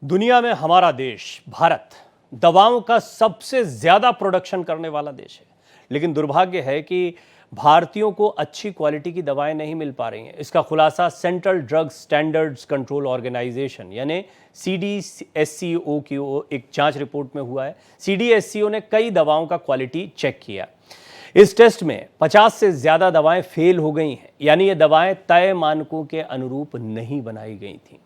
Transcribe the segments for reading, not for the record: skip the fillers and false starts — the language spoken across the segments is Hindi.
दुनिया में हमारा देश भारत दवाओं का सबसे ज्यादा प्रोडक्शन करने वाला देश है, लेकिन दुर्भाग्य है कि भारतीयों को अच्छी क्वालिटी की दवाएं नहीं मिल पा रही हैं। इसका खुलासा central drug standards control organisation यानी CDSCO की एक जांच रिपोर्ट में हुआ है। CDSCO ने कई दवाओं का क्वालिटी चेक किया। इस टेस्ट में 50 से ज्यादा दवाएं फेल हो गई हैं, यानी ये दवाएं तय मानकों के अनुरूप नहीं बनाई गई थीं।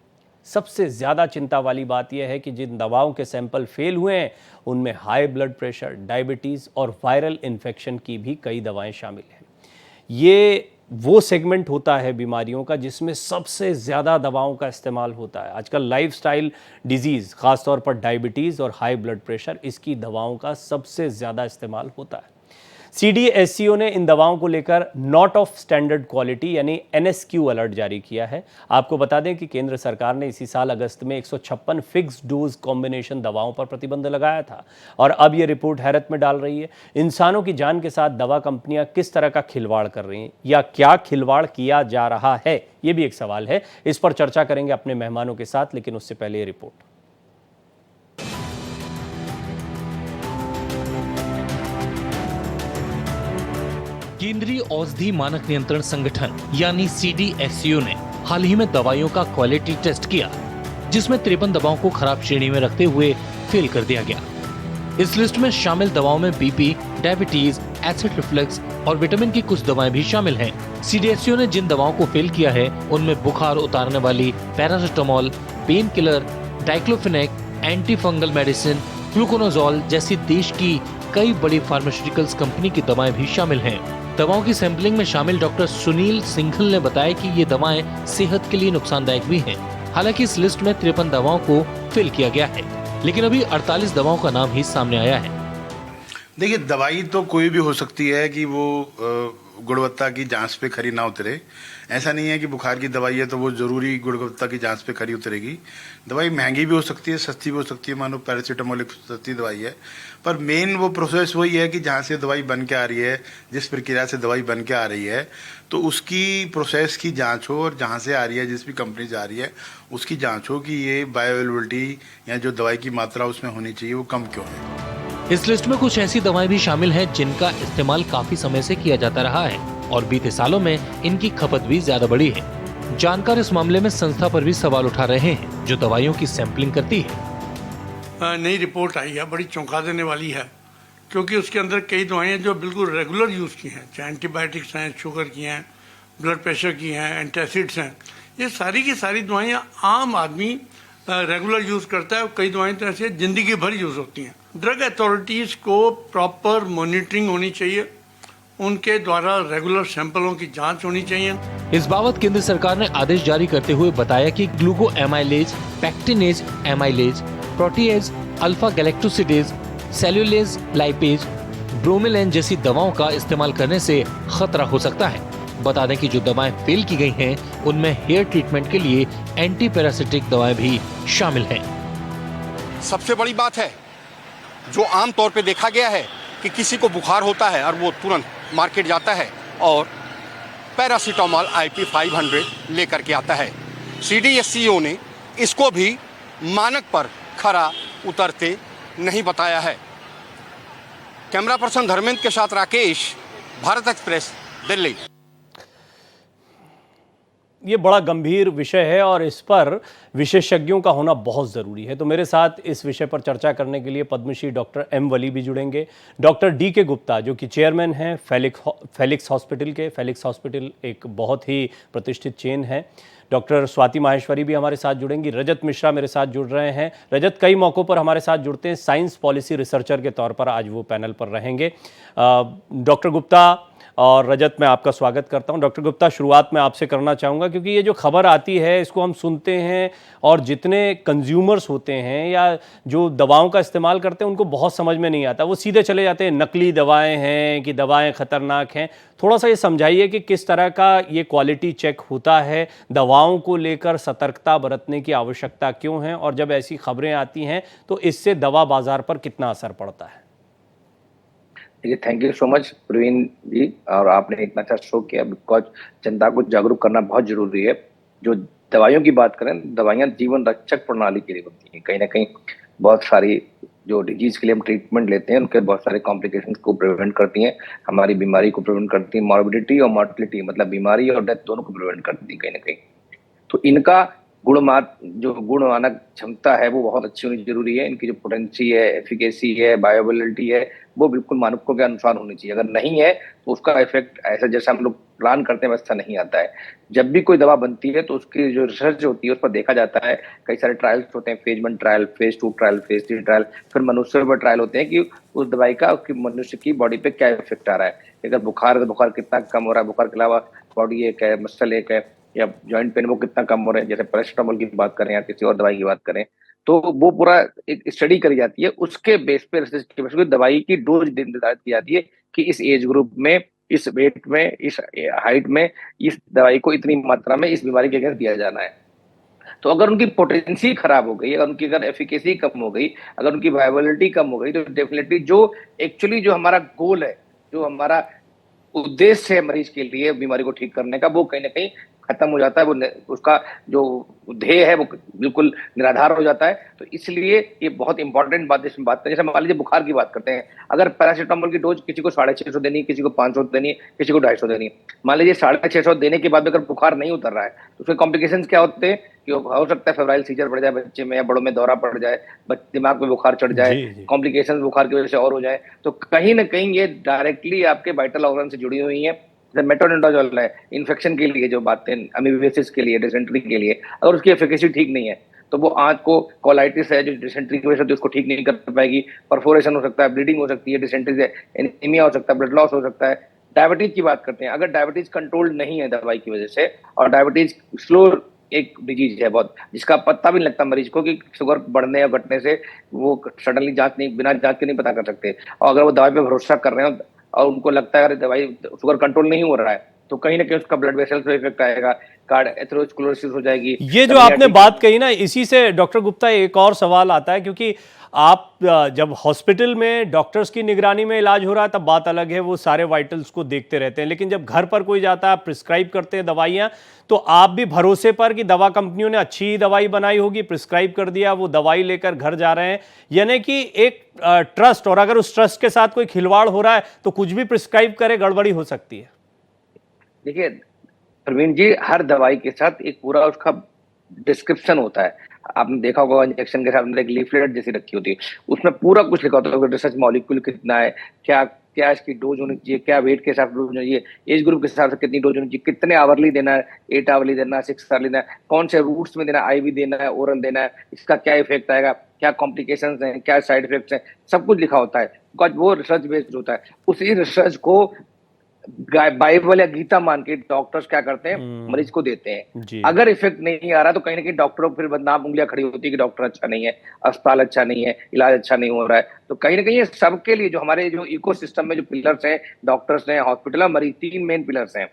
सबसे ज्यादा चिंता वाली बात यह है कि जिन दवाओं के सैंपल फेल हुए हैं उनमें हाई ब्लड प्रेशर, डायबिटीज और वायरल इन्फेक्शन की भी कई दवाएं शामिल हैं। ये वो सेगमेंट होता है बीमारियों का जिसमें सबसे ज़्यादा दवाओं का इस्तेमाल होता है। आजकल लाइफस्टाइल डिजीज़, ख़ासतौर पर डायबिटीज़ और हाई ब्लड प्रेशर, इसकी दवाओं का सबसे ज़्यादा इस्तेमाल होता है। CDSCO ने इन दवाओं को लेकर नॉट ऑफ स्टैंडर्ड क्वालिटी यानी NSQ अलर्ट जारी किया है। आपको बता दें कि केंद्र सरकार ने इसी साल अगस्त में 156 फिक्स डोज कॉम्बिनेशन दवाओं पर प्रतिबंध लगाया था और अब ये रिपोर्ट हैरत में डाल रही है। इंसानों की जान के साथ दवा कंपनियां किस तरह का खिलवाड़ कर रही हैं या क्या खिलवाड़ किया जा रहा है, ये भी एक सवाल है। इस पर चर्चा करेंगे अपने मेहमानों के साथ, लेकिन उससे पहले ये रिपोर्ट। केंद्रीय औषधि मानक नियंत्रण संगठन यानी CDSCO ने हाल ही में दवाइयों का क्वालिटी टेस्ट किया, जिसमें 53 दवाओं को खराब श्रेणी में रखते हुए फेल कर दिया गया। इस लिस्ट में शामिल दवाओं में BP, डायबिटीज, एसिड रिफ्लक्स और विटामिन की कुछ दवाएं भी शामिल हैं। CDSCO ने जिन दवाओं को फेल किया है उनमें बुखार उतारने वाली paracetamol, pain killer, diclofenac, anti fungal medicine, fluconazole जैसी देश की कई बड़ी फार्मास्यूटिकल्स कंपनी की दवाएं भी शामिल हैं। दवाओं की सैंपलिंग में शामिल डॉक्टर सुनील सिंघल ने बताया कि ये दवाएं सेहत के लिए नुकसानदायक भी हैं। हालांकि इस लिस्ट में 53 दवाओं को फेल किया गया है, लेकिन अभी 48 दवाओं का नाम ही सामने आया है। देखिए, दवाई तो कोई भी हो सकती है कि वो गुणवत्ता की जांच पे खरी ना उतरे। ऐसा नहीं है कि बुखार की दवाई है तो वो जरूरी गुणवत्ता की जांच पे खरी उतरेगी। दवाई महंगी भी हो सकती है, सस्ती भी हो सकती है। मानो पैरासीटामोल एक सस्ती दवाई है, पर मेन वो प्रोसेस वही है कि जहाँ से दवाई बन के आ रही है, जिस प्रक्रिया से दवाई बन के आ रही है, तो उसकी प्रोसेस की जाँच हो और जहाँ से आ रही है, जिस भी कंपनी से आ रही है, उसकी जाँच हो कि ये बायोअवेलेबिलिटी या जो दवाई की मात्रा उसमें होनी चाहिए वो कम क्यों है। इस लिस्ट में कुछ ऐसी दवाएं भी शामिल हैं जिनका इस्तेमाल काफी समय से किया जाता रहा है और बीते सालों में इनकी खपत भी ज्यादा बढ़ी है। जानकार इस मामले में संस्था पर भी सवाल उठा रहे हैं जो दवाइयों की सैंपलिंग करती है। नई रिपोर्ट आई है, बड़ी चौंका देने वाली है, क्योंकि उसके अंदर कई दवाएं जो बिल्कुल रेगुलर यूज की हैं, चाहे एंटीबायोटिक्स हैं, शुगर की हैं, ब्लड प्रेशर की हैं, एंटासिड्स हैं, ये सारी की सारी दवाएं आम आदमी रेगुलर यूज करता है और कई दवाएं तो ऐसे जिंदगी भर यूज होती हैं। ड्रग अथॉरिटीज को प्रॉपर मॉनिटरिंग होनी चाहिए, उनके द्वारा रेगुलर सैंपलों की जांच होनी चाहिए। इस बाबत केंद्र सरकार ने आदेश जारी करते हुए बताया कि glucoamylase, pectinase amylase, protease, alpha galactosidase, cellulase lipase, bromelain जैसी दवाओं का इस्तेमाल करने से खतरा हो सकता है। बता दें कि जो दवाएं फेल की गई हैं उनमें हेयर ट्रीटमेंट के लिए एंटी पैरासिटिक दवाएं भी शामिल हैं। सबसे बड़ी बात है जो आम तौर पे देखा गया है कि किसी को बुखार होता है और वो तुरंत मार्केट जाता है और पैरासीटामोल IP 500 लेकर के आता है। CDSCO ने इसको भी मानक पर खरा उतरते नहीं बताया है। कैमरा पर्सन धर्मेंद्र के साथ राकेश, भारत एक्सप्रेस, दिल्ली। ये बड़ा गंभीर विषय है और इस पर विशेषज्ञों का होना बहुत ज़रूरी है। तो मेरे साथ इस विषय पर चर्चा करने के लिए पद्मश्री डॉक्टर M वली भी जुड़ेंगे। डॉक्टर DK गुप्ता जो कि चेयरमैन हैं फेलिक्स हॉस्पिटल के। फेलिक्स हॉस्पिटल एक बहुत ही प्रतिष्ठित चेन है। डॉक्टर स्वाति माहेश्वरी भी हमारे साथ जुड़ेंगी। रजत मिश्रा मेरे साथ जुड़ रहे हैं। रजत कई मौक़ों पर हमारे साथ जुड़ते हैं, साइंस पॉलिसी रिसर्चर के तौर पर आज वो पैनल पर रहेंगे। डॉक्टर गुप्ता और रजत, मैं आपका स्वागत करता हूं। डॉक्टर गुप्ता, शुरुआत में आपसे करना चाहूँगा क्योंकि ये जो खबर आती है इसको हम सुनते हैं और जितने कंज्यूमर्स होते हैं या जो दवाओं का इस्तेमाल करते हैं उनको बहुत समझ में नहीं आता। वो सीधे चले जाते हैं नकली दवाएं हैं कि दवाएं ख़तरनाक हैं। थोड़ा सा ये समझाइए कि किस तरह का ये क्वालिटी चेक होता है, दवाओं को लेकर सतर्कता बरतने की आवश्यकता क्यों है और जब ऐसी खबरें आती हैं तो इससे दवा बाजार पर कितना असर पड़ता है। देखिए, thank you so much Praveen ji, और आपने इतना अच्छा शो किया। बिकॉज जनता को जागरूक करना बहुत जरूरी है। जो दवाइयों की बात करें, दवाइयाँ जीवन रक्षक प्रणाली के लिए होती हैं। कहीं ना कहीं बहुत सारी जो डिजीज के लिए हम ट्रीटमेंट लेते हैं उनके बहुत सारे कॉम्प्लिकेशंस को प्रिवेंट करती हैं, हमारी बीमारी को प्रिवेंट करती हैं, मॉर्बिडिटी और मॉर्टिलिटी मतलब बीमारी और डेथ दोनों को प्रिवेंट करती हैं कहीं ना कहीं। तो इनका गुणमानक क्षमता है वो बहुत अच्छी होनी जरूरी है। इनकी जो पोटेंसी है, एफिकेसी है, बायोअवेलेबिलिटी है, वो बिल्कुल मानकों के अनुसार होनी चाहिए। अगर नहीं है तो उसका इफेक्ट ऐसा जैसा हम लोग प्लान करते हैं वैसा नहीं आता है। जब भी कोई दवा बनती है तो उसकी जो रिसर्च होती है उस पर देखा जाता है, कई सारे ट्रायल्स होते हैं, phase 1 trial, phase 2 trial, phase 3 trial, फिर मनुष्य पर ट्रायल होते हैं कि उस दवाई का उसकी मनुष्य की बॉडी पे क्या इफेक्ट आ रहा है। अगर बुखार कितना कम हो रहा है, बुखार के अलावा बॉडी एक है, मसल एक है, या जॉइंट पेन वो कितना कम हो रहा है, जैसे पैरासिटामोल की बात करें या किसी और दवाई की बात करें, तो वो पूरा एक स्टडी करी जाती है। उसके बेस पे रिसर्च के बेस पे दवाई की डोज निर्धारित की जाती है कि इस एज ग्रुप में, इस वेट में, इस हाइट में इस दवाई को इतनी मात्रा में इस बीमारी के अगेंस्ट दिया जाना है। तो अगर उनकी पोटेंसी खराब हो गई, अगर एफिकेसी कम हो गई, अगर उनकी वायबिलिटी कम हो गई, तो डेफिनेटली जो एक्चुअली जो हमारा गोल है, जो हमारा उद्देश्य है मरीज के लिए बीमारी को ठीक करने का, वो कहीं ना कहीं खत्म हो जाता है। उसका जो ध्येय है वो बिल्कुल निराधार हो जाता है। तो इसलिए ये बहुत इंपॉर्टेंट बात इसमें बात करें। जैसे मान लीजिए बुखार की बात करते हैं, अगर पैरासीटामोल की डोज किसी को 650 देनी है, किसी को 500 देनी है, किसी को 250 देनी है, मान लीजिए 650 देने के बाद भी अगर बुखार नहीं उतर रहा है तो उसके कॉम्प्लिकेशंस क्या होते हैं कि हो सकता है फेब्राइल सीजर बढ़ जाए बच्चे में, या बड़ों में दौरा पड़ जाए, दिमाग में बुखार चढ़ जाए, कॉम्प्लिकेशंस बुखार की वजह से और हो जाए। तो कहीं ना कहीं ये डायरेक्टली आपके वाइटल ऑर्गन से जुड़ी हुई है। मेट्रोनिडाजोल है इन्फेक्शन के लिए, जो बातें अमीबियासिस के लिए, डिसेंट्री के लिए, अगर उसकी एफिकेसी ठीक नहीं है तो वो आंत को, कोलाइटिस है जो डिसेंट्री की वजह से उसको ठीक नहीं कर पाएगी, परफोरेशन हो सकता है, ब्लीडिंग हो सकती है, डिसेंट्री से एनीमिया हो सकता है, ब्लड लॉस हो सकता है। डायबिटीज की बात करते हैं, अगर डायबिटीज कंट्रोल नहीं है दवाई की वजह से, और डायबिटीज स्लो एक डिजीज है बहुत, जिसका पता भी नहीं लगता मरीज को कि शुगर बढ़ने या घटने से, वो सडनली बिना जांच के नहीं पता कर सकते। और अगर वो दवाई पे भरोसा कर रहे हो और उनको लगता है अरे दवाई शुगर कंट्रोल नहीं हो रहा है, तो कहीं ना कहीं उसका ब्लड वेसल्स पे इफेक्ट आएगा, कार्ड एथेरोस्क्लेरोसिस हो जाएगी। ये जो आपने बात कही ना, इसी से डॉक्टर गुप्ता एक और सवाल आता है, क्योंकि आप जब हॉस्पिटल में डॉक्टर्स की निगरानी में इलाज हो रहा है तब बात अलग है, वो सारे वाइटल्स को देखते रहते हैं, लेकिन जब घर पर कोई जाता है, आप प्रिस्क्राइब करते हैं दवाइयाँ, तो आप भी भरोसे पर कि दवा कंपनियों ने अच्छी दवाई बनाई होगी, प्रिस्क्राइब कर दिया, वो दवाई लेकर घर जा रहे हैं, यानी कि एक ट्रस्ट, और अगर उस ट्रस्ट के साथ कोई खिलवाड़ हो रहा है तो कुछ भी प्रिस्क्राइब करे, गड़बड़ी हो सकती है। देखिए प्रवीण जी, हर दवाई के साथ एक पूरा उसका डिस्क्रिप्शन होता है। आपने देखा होगा इंजेक्शन के साथ एक लीफलेट जैसी रखी होती है, उसमें पूरा कुछ लिखा होता है, रिसर्च मॉलिक्यूल कितना है, क्या क्या इसकी डोज होनी चाहिए, क्या वेट के हिसाब से डोज होनी चाहिए, एज ग्रुप के हिसाब से कितनी डोज होनी चाहिए, कितने आवरली देना है, 8 आवरली देना है, 6 आवरली देना है, कौन से रूट्स में देना है, आईवी देना है, ओरल देना है, इसका क्या इफेक्ट आएगा, क्या कॉम्प्लिकेशंस हैं, क्या साइड इफेक्ट्स हैं, सब कुछ लिखा होता है। बिकॉज वो रिसर्च बेस्ड होता है। उसी रिसर्च को बाइबल या गीता मान के डॉक्टर्स क्या करते हैं, मरीज को देते हैं। अगर इफेक्ट नहीं आ रहा तो कहीं ना कहीं डॉक्टरों को फिर बदनाम उंगलियां खड़ी होती है कि डॉक्टर अच्छा नहीं है, अस्पताल अच्छा नहीं है, इलाज अच्छा नहीं हो रहा है। तो कहीं ना कहीं ये सबके लिए जो हमारे जो इकोसिस्टम में जो पिलर्स हैं, डॉक्टर्स हैं, हॉस्पिटल, मरीज, 3 मेन पिलर्स हैं।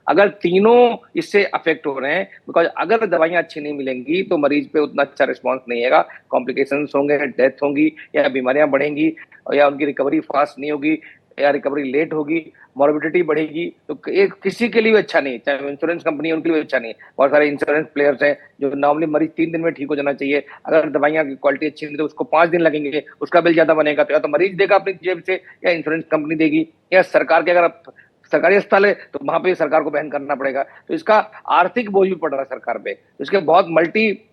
अगर तीनों इससे अफेक्ट हो रहे हैं, बिकॉज अगर दवाइयां अच्छी नहीं मिलेंगी तो मरीज पे उतना अच्छा रिस्पॉन्स नहीं आएगा, कॉम्प्लिकेशंस होंगे, डेथ होंगी, या बीमारियां बढ़ेंगी, या उनकी रिकवरी फास्ट नहीं होगी, या रिकवरी लेट होगी, मॉर्बिडिटी बढ़ेगी। तो एक किसी के लिए भी अच्छा नहीं, चाहे इंश्योरेंस कंपनी है उनके लिए भी अच्छा नहीं। बहुत सारे इंश्योरेंस प्लेयर्स हैं जो नॉर्मली मरीज 3 दिन में ठीक हो जाना चाहिए, अगर दवाइयां की क्वालिटी अच्छी नहीं तो उसको 5 दिन लगेंगे, उसका बिल ज्यादा बनेगा। तो या तो मरीज देगा अपनी जेब से, या इंश्योरेंस कंपनी देगी, या सरकार के, अगर सरकारी अस्पताल है तो वहां पे सरकार को बहन करना पड़ेगा। तो इसका आर्थिक बोझ भी पड़ रहा है सरकार पे। इसके बहुत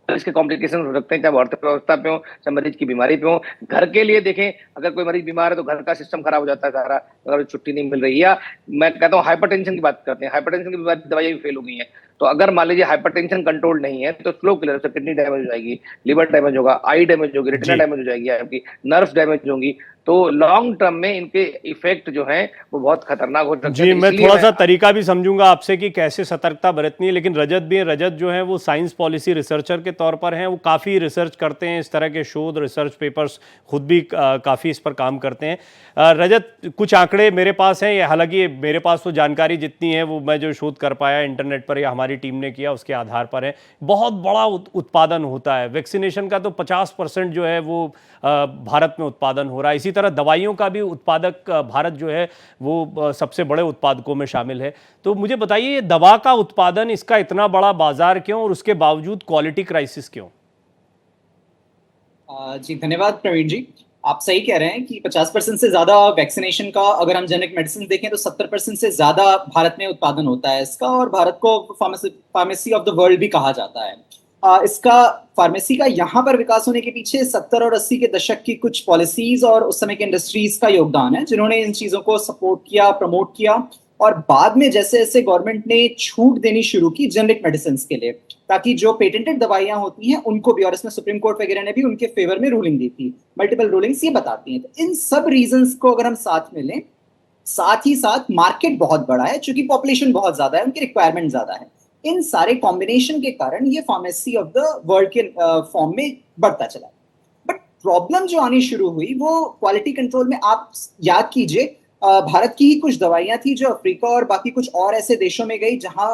इसके कॉम्प्लिकेशन हो सकते हैं, चाहे अर्थव्यवस्था पे हो, चाहे मरीज की बीमारी पे हो। घर के लिए देखें, अगर कोई मरीज बीमार है तो घर का सिस्टम खराब हो जाता है सारा, अगर छुट्टी नहीं मिल रही। या मैं कहता हूँ हाइपरटेंशन की बात करते हैं, हाइपरटेंशन की दवाइयां भी फेल हो गई हैं। तो अगर मान लीजिए हाइपरटेंशन कंट्रोल नहीं है तो स्लो किलर से किडनी डैमेज हो जाएगी, लिवर डैमेज होगा, आई डैमेज होगी, रेटिना डैमेज हो जाएगी, आपकी नर्व्स डैमेज होंगी। तो लॉन्ग टर्म में इनके इफेक्ट जो हैं वो बहुत खतरनाक हो सकते हैं। जी, मैं थोड़ा सा तरीका भी समझूंगा आपसे कि कैसे सतर्कता बरतनी है, लेकिन रजत भी, रजत जो है वो साइंस पॉलिसी रिसर्चर के तौर पर हैं, वो काफ़ी रिसर्च करते हैं, इस तरह के शोध, रिसर्च पेपर्स खुद भी काफ़ी इस पर काम करते हैं। रजत, कुछ आंकड़े मेरे पास हैं, हालांकि मेरे पास तो जानकारी जितनी है वो मैं जो शोध कर पाया इंटरनेट पर या हमारी टीम ने किया उसके आधार पर है। बहुत बड़ा उत्पादन होता है वैक्सीनेशन का, तो 50% जो है वो भारत में उत्पादन हो रहा है। इसी तरह दवाइयों का भी उत्पादक भारत जो है वो सबसे बड़े उत्पादकों में शामिल है। तो मुझे बताइए, ये दवा का उत्पादन, इसका इतना बड़ा बाजार क्यों, और उसके बावजूद क्वालिटी क्राइसिस क्यों? जी धन्यवाद प्रवीण जी। आप सही कह रहे हैं कि 50% से ज्यादा वैक्सीनेशन का अगर हम जेनेरिक मेडिसिन देखें तो 70% से ज्यादा भारत में उत्पादन होता है इसका, और भारत को फार्मेसी ऑफ द वर्ल्ड भी कहा जाता है। इसका फार्मेसी का यहाँ पर विकास होने के पीछे 70 और 80 के दशक की कुछ पॉलिसीज और उस समय के इंडस्ट्रीज का योगदान है, जिन्होंने इन चीजों को सपोर्ट किया, प्रमोट किया, और बाद में जैसे जैसे गवर्नमेंट ने छूट देनी शुरू की जेनेरिक मेडिसिन के लिए, ताकि जो पेटेंटेड दवाइयां होती हैं उनको भी, और इसमें सुप्रीम कोर्ट वगैरह ने भी उनके फेवर में रूलिंग दी थी, मल्टीपल रूलिंग्स ये बताती हैं। तो इन सब रीजंस को अगर हम साथ में लें, साथ ही साथ मार्केट बहुत बड़ा है, चूंकि पॉपुलेशन बहुत ज्यादा है, उनकी रिक्वायरमेंट ज्यादा है, इन सारे कॉम्बिनेशन के कारण ये फार्मेसी ऑफ द वर्ल्ड के फॉर्म में बढ़ता चला। बट प्रॉब्लम जो आनी शुरू हुई वो क्वालिटी कंट्रोल में। आप याद कीजिए, भारत की ही कुछ दवाइयां थी जो अफ्रीका और बाकी कुछ और ऐसे देशों में गई जहां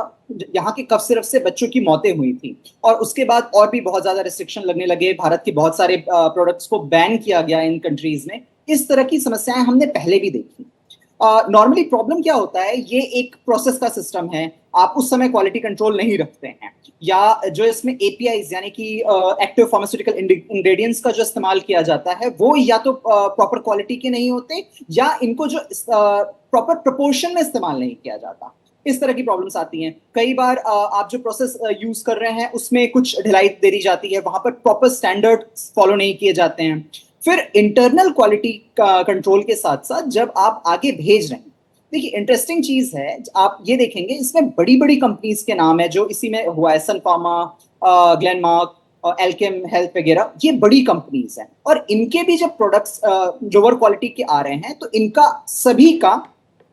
यहाँ के कफ सिरप से बच्चों की मौतें हुई थी, और उसके बाद और भी बहुत ज्यादा रिस्ट्रिक्शन लगने लगे, भारत के बहुत सारे प्रोडक्ट्स को बैन किया गया इन कंट्रीज में। इस तरह की समस्याएं हमने पहले भी देखी। नॉर्मली प्रॉब्लम क्या होता है, ये एक प्रोसेस का सिस्टम है, आप उस समय क्वालिटी कंट्रोल नहीं रखते हैं, या जो इसमें एपीआईज यानी कि एक्टिव फार्मास्यूटिकल इंग्रेडिएंट्स का जो इस्तेमाल किया जाता है वो या तो प्रॉपर क्वालिटी के नहीं होते, या इनको जो प्रॉपर प्रोपोर्शन में इस्तेमाल नहीं किया जाता। इस तरह की प्रॉब्लम्स आती हैं। कई बार आप जो प्रोसेस यूज कर रहे हैं उसमें कुछ ढिलाई दे दी जाती है, वहां पर प्रॉपर स्टैंडर्ड फॉलो नहीं किए जाते हैं। फिर इंटरनल क्वालिटी कंट्रोल के साथ साथ जब आप आगे भेज रहे हैं, देखिए इंटरेस्टिंग चीज है, आप ये देखेंगे इसमें बड़ी बड़ी कंपनीज के नाम है जो इसी में हुआ है, सन फार्मा, ग्लेनमार्क, एल्केम हेल्थ वगैरह, ये बड़ी कंपनीज हैं, और इनके भी जब प्रोडक्ट्स लोअर क्वालिटी के आ रहे हैं तो इनका सभी का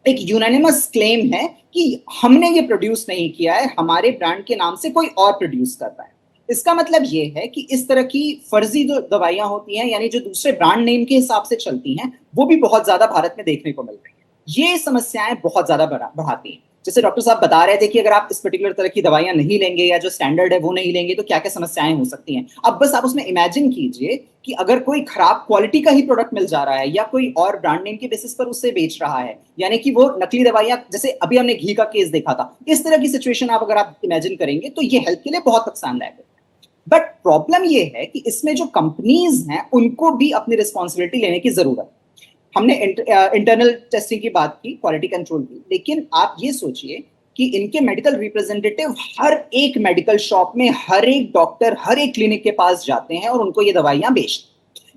एक यूनानिमस क्लेम है कि हमने ये प्रोड्यूस नहीं किया है, हमारे ब्रांड के नाम से कोई और प्रोड्यूस कर रहा है। इसका मतलब ये है कि इस तरह की फर्जी जो दवाइयां होती हैं, यानी जो दूसरे ब्रांड नेम के हिसाब से चलती हैं, वो भी बहुत ज्यादा भारत में देखने को मिल रही है। ये समस्याएं बहुत ज्यादा बढ़ाती हैं। जैसे डॉक्टर साहब बता रहे थे कि अगर आप इस पर्टिकुलर तरह की दवाइयां नहीं लेंगे या जो स्टैंडर्ड है वो नहीं लेंगे तो क्या क्या समस्याएं हो सकती हैं। अब बस आप उसमें इमेजिन कीजिए कि अगर कोई खराब क्वालिटी का ही प्रोडक्ट मिल जा रहा है या कोई और ब्रांड नेम के बेसिस पर उससे बेच रहा है, यानी कि वो नकली दवाइयां, जैसे अभी हमने घी का केस देखा था, इस तरह की सिचुएशन अगर आप इमेजिन करेंगे तो ये हेल्थ के लिए बहुत नुकसानदायक है। बट प्रॉब्लम ये है कि इसमें जो कंपनीज हैं उनको भी अपनी रिस्पॉन्सिबिलिटी लेने की जरूरत है। हमने इंटरनल टेस्टिंग की बात की, क्वालिटी कंट्रोल की, लेकिन आप ये सोचिए कि इनके मेडिकल रिप्रेजेंटेटिव हर एक मेडिकल शॉप में, हर एक डॉक्टर, हर एक क्लिनिक के पास जाते हैं और उनको ये दवाइयां बेचते हैं।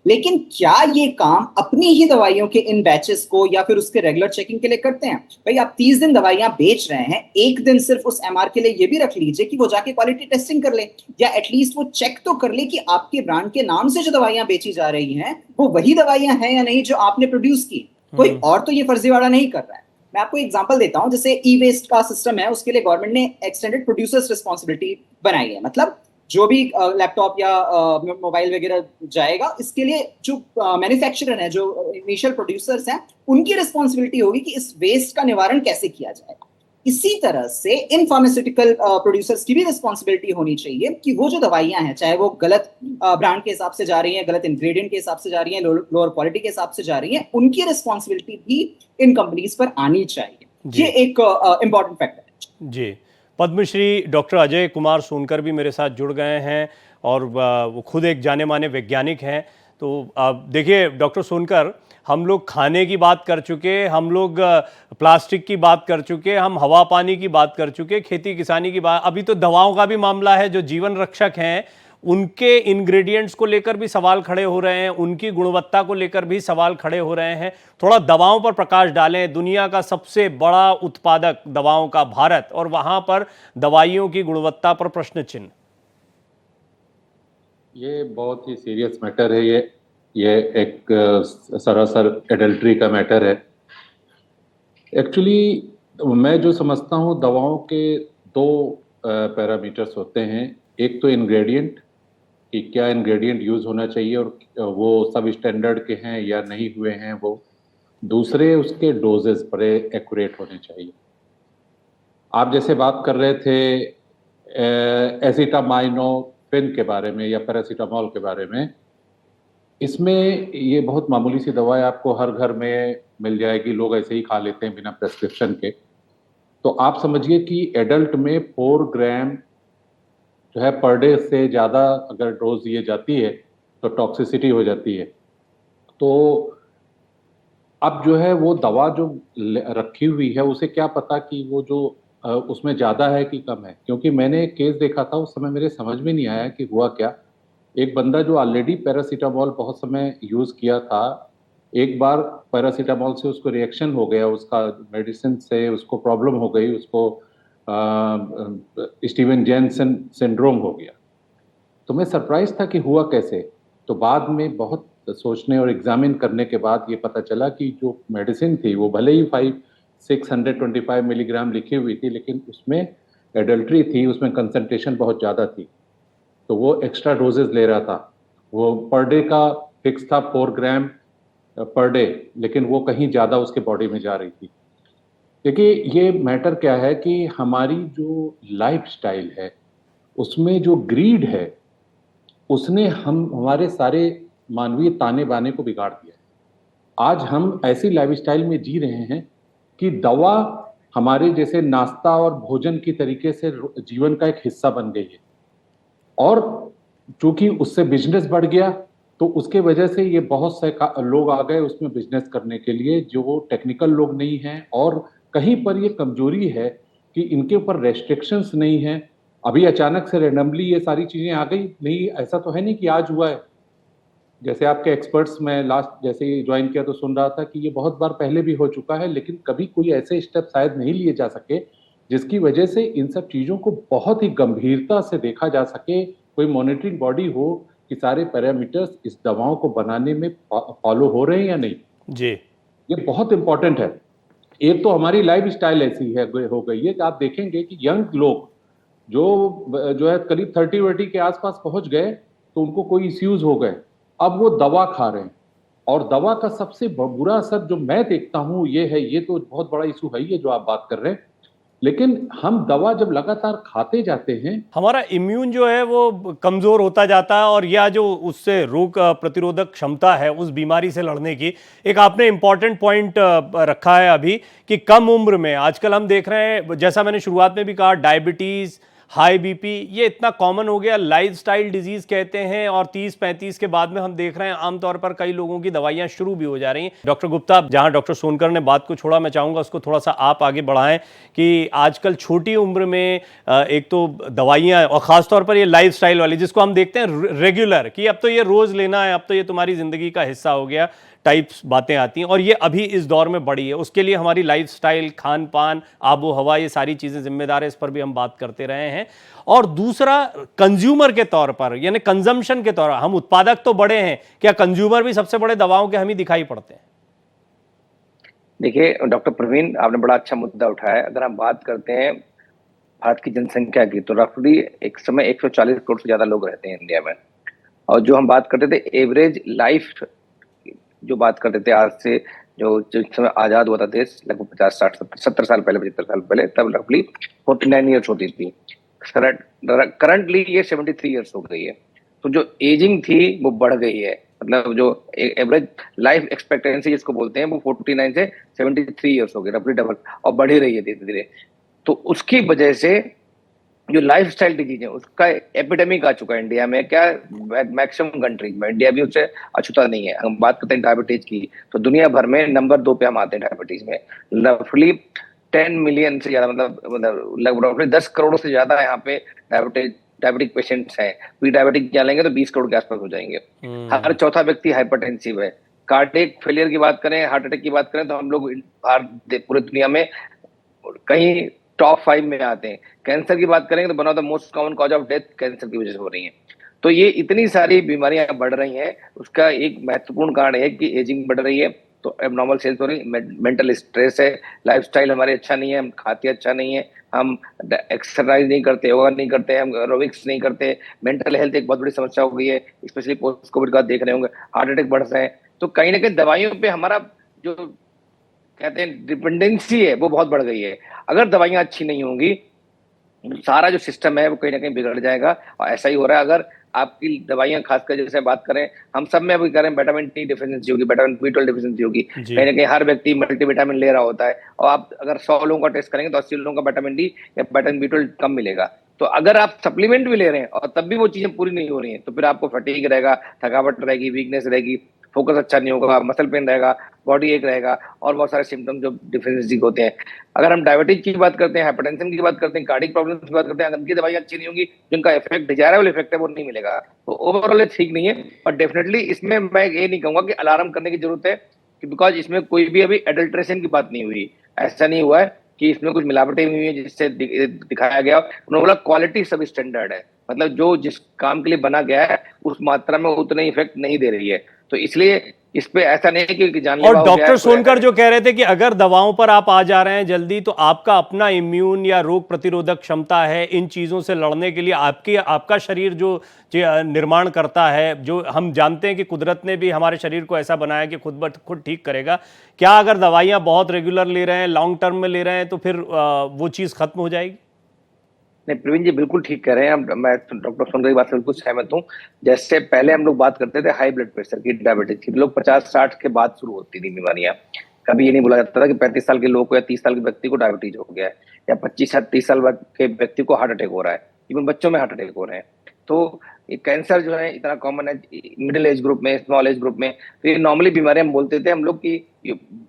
लेकिन क्या ये काम अपनी ही दवाइयों के इन बैचेस को या फिर उसके रेगुलर चेकिंग के लिए करते हैं? भाई आप 30 दिन दवाइयां बेच रहे हैं, एक दिन सिर्फ उस एमआर के लिए ये भी रख लीजिए कि वो जाके क्वालिटी टेस्टिंग कर ले, या एटलीस्ट वो चेक तो कर ले कि आपके ब्रांड के नाम से जो दवाइयां बेची जा रही हैं वो वही दवाइयां हैं या नहीं जो आपने प्रोड्यूस की। कोई और तो ये फर्जीवाड़ा नहीं कर रहा है। मैं आपको एग्जांपल देता हूं, जैसे ई वेस्ट का सिस्टम है, उसके लिए गवर्नमेंट ने एक्सटेंडेड प्रोड्यूसर्स रिस्पॉन्सिबिलिटी बनाई है। मतलब जो भी लैपटॉप या मोबाइल वगैरह जाएगा, इसके लिए जो मैन्युफैक्चरर है, जो इनिशियल प्रोड्यूसर्स हैं, उनकी रिस्पॉन्सिबिलिटी होगी कि इस वेस्ट का निवारण कैसे किया जाएगा। इसी तरह से इन फार्मास्यूटिकल प्रोड्यूसर्स की भी रिस्पॉन्सिबिलिटी होनी चाहिए कि वो जो दवाइयां हैं, चाहे वो गलत ब्रांड के हिसाब से जा रही हैं, गलत इंग्रेडिएंट के हिसाब से जा रही हैं, लोअर क्वालिटी के हिसाब से जा रही हैं, उनकी रिस्पॉन्सिबिलिटी भी इन कंपनीज पर आनी चाहिए। ये एक इंपॉर्टेंट फैक्टर है। जी, पद्मश्री डॉक्टर अजय कुमार सोनकर भी मेरे साथ जुड़ गए हैं, और वो खुद एक जाने माने वैज्ञानिक हैं। तो देखिए डॉक्टर सोनकर, हम लोग खाने की बात कर चुके, हम लोग प्लास्टिक की बात कर चुके, हम हवा पानी की बात कर चुके, खेती किसानी की बात, अभी तो दवाओं का भी मामला है। जो जीवन रक्षक हैं उनके इंग्रेडिएंट्स को लेकर भी सवाल खड़े हो रहे हैं, उनकी गुणवत्ता को लेकर भी सवाल खड़े हो रहे हैं। थोड़ा दवाओं पर प्रकाश डालें। दुनिया का सबसे बड़ा उत्पादक दवाओं का भारत, और वहां पर दवाइयों की गुणवत्ता पर प्रश्न चिन्ह। ये बहुत ही सीरियस मैटर है। ये एक सरासर एडल्ट्री का मैटर है। एक्चुअली मैं जो समझता हूँ, दवाओं के दो पैरामीटर्स होते हैं। एक तो इंग्रेडिएंट, कि क्या इंग्रेडिएंट यूज़ होना चाहिए और वो सब स्टैंडर्ड के हैं या नहीं हुए हैं वो। दूसरे उसके डोजेस बड़े एक्यूरेट होने चाहिए। आप जैसे बात कर रहे थे एसिटामाइनोफेन के बारे में या पैरासीटामोल के बारे में, इसमें ये बहुत मामूली सी दवा है, आपको हर घर में मिल जाएगी, लोग ऐसे ही खा लेते हैं बिना प्रेस्क्रिप्शन के। तो आप समझिए कि एडल्ट में 4 ग्राम जो है पर डे से ज़्यादा अगर डोज दी जाती है तो टॉक्सिसिटी हो जाती है। तो अब जो है वो दवा जो रखी हुई है उसे क्या पता कि वो जो उसमें ज़्यादा है कि कम है, क्योंकि मैंने एक केस देखा था, उस समय मेरे समझ में नहीं आया कि हुआ क्या। एक बंदा जो ऑलरेडी पैरासीटामोल बहुत समय यूज़ किया था, एक बार पैरासीटामोल से उसको रिएक्शन हो गया, उसका मेडिसिन से उसको प्रॉब्लम हो गई, उसको स्टीवन जेनसन सिंड्रोम हो गया। तो मैं सरप्राइज था कि हुआ कैसे। तो बाद में बहुत सोचने और एग्जामिन करने के बाद ये पता चला कि जो मेडिसिन थी वो भले ही 625 मिलीग्राम लिखी हुई थी, लेकिन उसमें एडल्ट्री थी, उसमें कंसंट्रेशन बहुत ज़्यादा थी, तो वो एक्स्ट्रा डोजेस ले रहा था। वो पर डे का फिक्स था 4 ग्राम पर डे, लेकिन वो कहीं ज़्यादा उसके बॉडी में जा रही थी। देखिए ये मैटर क्या है कि हमारी जो लाइफस्टाइल है उसमें जो ग्रीड है उसने हमारे सारे मानवीय ताने बाने को बिगाड़ दिया है। आज हम ऐसी लाइफस्टाइल में जी रहे हैं कि दवा हमारे जैसे नाश्ता और भोजन की तरीके से जीवन का एक हिस्सा बन गई है, और चूंकि उससे बिजनेस बढ़ गया तो उसके वजह से ये बहुत से लोग आ गए उसमें बिजनेस करने के लिए, जो टेक्निकल लोग नहीं हैं। और कहीं पर ये कमजोरी है कि इनके ऊपर रेस्ट्रिक्शंस नहीं है। अभी अचानक से रैंडमली ये सारी चीजें आ गई, नहीं ऐसा तो है नहीं कि आज हुआ है। जैसे आपके एक्सपर्ट्स, मैं लास्ट जैसे ही ज्वाइन किया तो सुन रहा था कि ये बहुत बार पहले भी हो चुका है, लेकिन कभी कोई ऐसे स्टेप शायद नहीं लिए जा सके जिसकी वजह से इन सब चीजों को बहुत ही गंभीरता से देखा जा सके, कोई मॉनिटरिंग बॉडी हो कि सारे पैरामीटर्स इस दवाओं को बनाने में फॉलो हो रहे हैं या नहीं। जी, ये बहुत इंपॉर्टेंट है। एक तो हमारी लाइफ स्टाइल ऐसी है हो गई है कि आप देखेंगे कि यंग लोग जो है करीब 30 के आसपास पहुंच गए तो उनको कोई इश्यूज हो गए, अब वो दवा खा रहे हैं। और दवा का सबसे बुरा असर जो मैं देखता हूं ये है, ये तो बहुत बड़ा इशू है ये जो आप बात कर रहे हैं, लेकिन हम दवा जब लगातार खाते जाते हैं हमारा इम्यून जो है वो कमज़ोर होता जाता है, और यह जो उससे रोग प्रतिरोधक क्षमता है उस बीमारी से लड़ने की, एक आपने इम्पॉर्टेंट पॉइंट रखा है अभी कि कम उम्र में आजकल हम देख रहे हैं, जैसा मैंने शुरुआत में भी कहा, डायबिटीज़, हाई बीपी ये इतना कॉमन हो गया, लाइफस्टाइल डिजीज कहते हैं, और 30-35 के बाद में हम देख रहे हैं आमतौर पर कई लोगों की दवाइयां शुरू भी हो जा रही हैं। डॉक्टर गुप्ता, जहां डॉक्टर सोनकर ने बात को छोड़ा, मैं चाहूंगा उसको थोड़ा सा आप आगे बढ़ाएं कि आजकल छोटी उम्र में एक तो दवाइयां, और खासतौर पर ये लाइफस्टाइल वाली जिसको हम देखते हैं रेगुलर, कि अब तो ये रोज लेना है, अब तो ये तुम्हारी जिंदगी का हिस्सा हो गया टाइप्स बातें आती हैं, और ये अभी इस दौर में बढ़ी है। उसके लिए हमारी लाइफस्टाइल, खान पान, आबो हवा, ये सारी चीज़ें जिम्मेदार है, इस पर भी हम बात करते रहे हैं। और दूसरा, कंज्यूमर के तौर पर, यानी कंजम्पशन के तौर पर, हम उत्पादक तो बड़े हैं, क्या कंज्यूमर भी सबसे बड़े दवाओं के हम ही दिखाई पड़ते हैं? देखिए डॉक्टर प्रवीण, आपने बड़ा अच्छा मुद्दा उठाया है। अगर हम बात करते हैं भारत की जनसंख्या की, तो रफली एक समय 140 करोड़ से ज्यादा लोग रहते हैं इंडिया में। और जो हम बात करते थे एवरेज लाइफ, जो बात करते थे आज से जो जिस समय आजाद हुआ था देश, लगभग 50-60-70 साल पहले, 75 साल पहले, तब रफली 49 ईयर्स होती थी। करंटली ये 73 ईयर्स हो गई है। तो जो एजिंग थी वो बढ़ गई है, मतलब जो एवरेज लाइफ एक्सपेक्टेंसी जिसको बोलते हैं वो 49 से 73 ईयर्स हो गई, रफली डबल, और बढ़ ही रही है धीरे धीरे। तो उसकी वजह से जो लाइफस्टाइल डिजीज है उसका एपिडेमिक आ चुका है इंडिया में। क्या मैक्सिमम कंट्रीज में, इंडिया भी उससे अछूता नहीं है। हम बात करते हैं डायबिटीज की, तो दुनिया भर में नंबर 2 पे हम आते हैं डायबिटीज में। रफली 10 मिलियन से ज्यादा, मतलब लगभग 10 करोड़ से ज्यादा यहाँ पे डायबिटिक पेशेंट्स हैं। प्री डायबिटिक क्या लेंगे तो 20 करोड़ के आसपास हो जाएंगे। हर चौथा व्यक्ति हाइपरटेंसिव है। कार्डियक फेलियर की बात करें, हार्ट अटैक की बात करें, तो हम लोग पूरे दुनिया में कहीं टॉप 5 में आते हैं। कैंसर की बात करेंगे तो one of the most common cause of death cancer की वजह से हो रही है। तो ये इतनी सारी बीमारियां बढ़ रही हैं, उसका एक महत्वपूर्ण कारण है कि एजिंग बढ़ रही है, तो एबनॉर्मल सेल्स हो रही है, मेंटल स्ट्रेस है, लाइफस्टाइल हमारे अच्छा नहीं है, हम खाते अच्छा नहीं है, हम एक्सरसाइज नहीं करते, योगा नहीं करते, हम एरोबिक्स नहीं करते। मेंटल हेल्थ एक बहुत बड़ी समस्या हो गई है, स्पेशली पोस्ट कोविड का देख रहे होंगे, हार्ट अटैक बढ़ रहे हैं। तो कहीं ना कहीं दवाइयों पे हमारा जो कहते हैं डिपेंडेंसी है वो बहुत बढ़ गई है। अगर दवाइयां अच्छी नहीं होंगी, सारा जो सिस्टम है वो कहीं ना कहीं बिगड़ जाएगा। और ऐसा ही हो रहा है, अगर आपकी दवाइयां खासकर जैसे बात करें, हम सब में अभी करें विटामिन डी डिफिशिएंसी होगी, विटामिन B12 डिफिशिएंसी होगी, कहीं ना कहीं हर व्यक्ति मल्टीविटामिन ले रहा होता है, और आप अगर 100 लोगों का टेस्ट करेंगे तो 80 लोगों का विटामिन डी या विटामिन B12 कम मिलेगा। तो अगर आप सप्लीमेंट भी ले रहे हैं और तब भी वो चीजें पूरी नहीं हो रही हैं, तो फिर आपको फटीग रहेगा, थकावट रहेगी, वीकनेस रहेगी, फोकस अच्छा नहीं होगा, मसल पेन रहेगा, बॉडी एक रहेगा, और बहुत सारे सिम्टम जो डिफिशिएंसी के होते हैं। अगर हम डायबिटीज की बात करते हैं, हाइपरटेंशन की बात करते हैं, कार्डिक प्रॉब्लम की बात करते हैं, अगर उनकी दवाइयां अच्छी नहीं होंगी, जिनका इफेक्ट डिजायरेबल इफेक्ट है वो नहीं मिलेगा, तो ओवरऑल ठीक नहीं है। और डेफिनेटली इसमें मैं ये नहीं कहूंगा कि अलार्म करने की जरूरत है, कि बिकॉज इसमें कोई भी अभी एडल्ट्रेशन की बात नहीं हुई, ऐसा नहीं हुआ है कि इसमें कुछ मिलावटें हुई है जिससे दिखाया गया। उन्होंने बोला क्वालिटी सब स्टैंडर्ड है, मतलब जो जिस काम के लिए बना गया है उस मात्रा में उतना इफेक्ट नहीं दे रही है, तो इसलिए इस पे ऐसा नहीं है कि जानलेवा और हो गया है, डॉक्टर सोनकर जो कह रहे थे कि अगर दवाओं पर आप आ जा रहे हैं जल्दी, तो आपका अपना इम्यून या रोग प्रतिरोधक क्षमता है इन चीज़ों से लड़ने के लिए, आपका शरीर जो निर्माण करता है, जो हम जानते हैं कि कुदरत ने भी हमारे शरीर को ऐसा बनाया कि खुद ठीक करेगा, क्या अगर दवाइयाँ बहुत रेगुलर ले रहे हैं, लॉन्ग टर्म में ले रहे हैं, तो फिर वो चीज़ खत्म हो जाएगी? नहीं, प्रवीण जी बिल्कुल ठीक कह रहे हैं। मैं डॉक्टर सोनकर की बात से बिल्कुल सहमत हूँ। जैसे पहले हम लोग बात करते थे हाई ब्लड प्रेशर की, डायबिटीज की, लोग 50-60 के बाद शुरू होती थी बीमारियां। कभी ये नहीं बोला जाता था कि 35 साल के लोग को या 30 साल के व्यक्ति को डायबिटीज हो गया है, या 25-30 साल के व्यक्ति को हार्ट अटैक हो रहा है, इवन बच्चों में हार्ट अटैक हो रहे हैं। तो ये कैंसर जो है इतना कॉमन है मिडिल एज ग्रुप में, स्मॉल एज ग्रुप में। तो ये नॉर्मली बीमारियां हम बोलते थे हम लोग की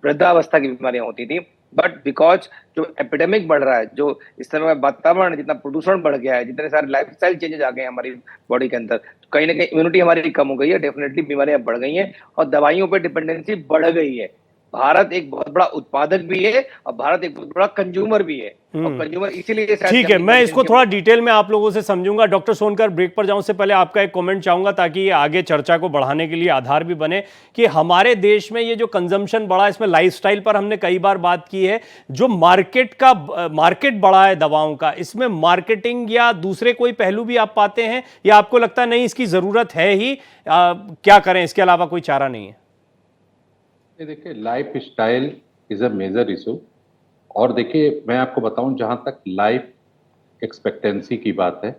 वृद्धावस्था की बीमारियां होती थी, बट बिकॉज जो एपिडेमिक बढ़ रहा है, जो इस तरह का वातावरण, जितना प्रदूषण बढ़ गया है, जितने सारे लाइफस्टाइल चेंजेस आ गए हैं हमारी बॉडी के अंदर, तो कहीं ना कहीं इम्यूनिटी हमारी कम हो गई है, डेफिनेटली बीमारियां बढ़ गई हैं और दवाइयों पर डिपेंडेंसी बढ़ गई है। भारत एक बहुत बड़ा उत्पादक भी है और भारत एक बहुत बड़ा कंज्यूमर भी है, और कंज्यूमर इसीलिए शायद ठीक है, मैं इसको थोड़ा डिटेल में आप लोगों से समझूंगा। डॉक्टर सोनकर, ब्रेक पर जाऊं से पहले आपका एक कमेंट चाहूंगा ताकि ये आगे चर्चा को बढ़ाने के लिए आधार भी बने, कि हमारे देश में ये जो कंजम्पशन बढ़ा, इसमें लाइफस्टाइल पर हमने कई बार बात की है, जो मार्केट बढ़ा है दवाओं का, इसमें मार्केटिंग या दूसरे कोई पहलू भी आप पाते हैं, या आपको लगता है नहीं इसकी जरूरत है ही, क्या करें, इसके अलावा कोई चारा नहीं है? देखिए, life style is a major issue. और देखिए, मैं आपको बताऊं, जहां तक लाइफ एक्सपेक्टेंसी की बात है,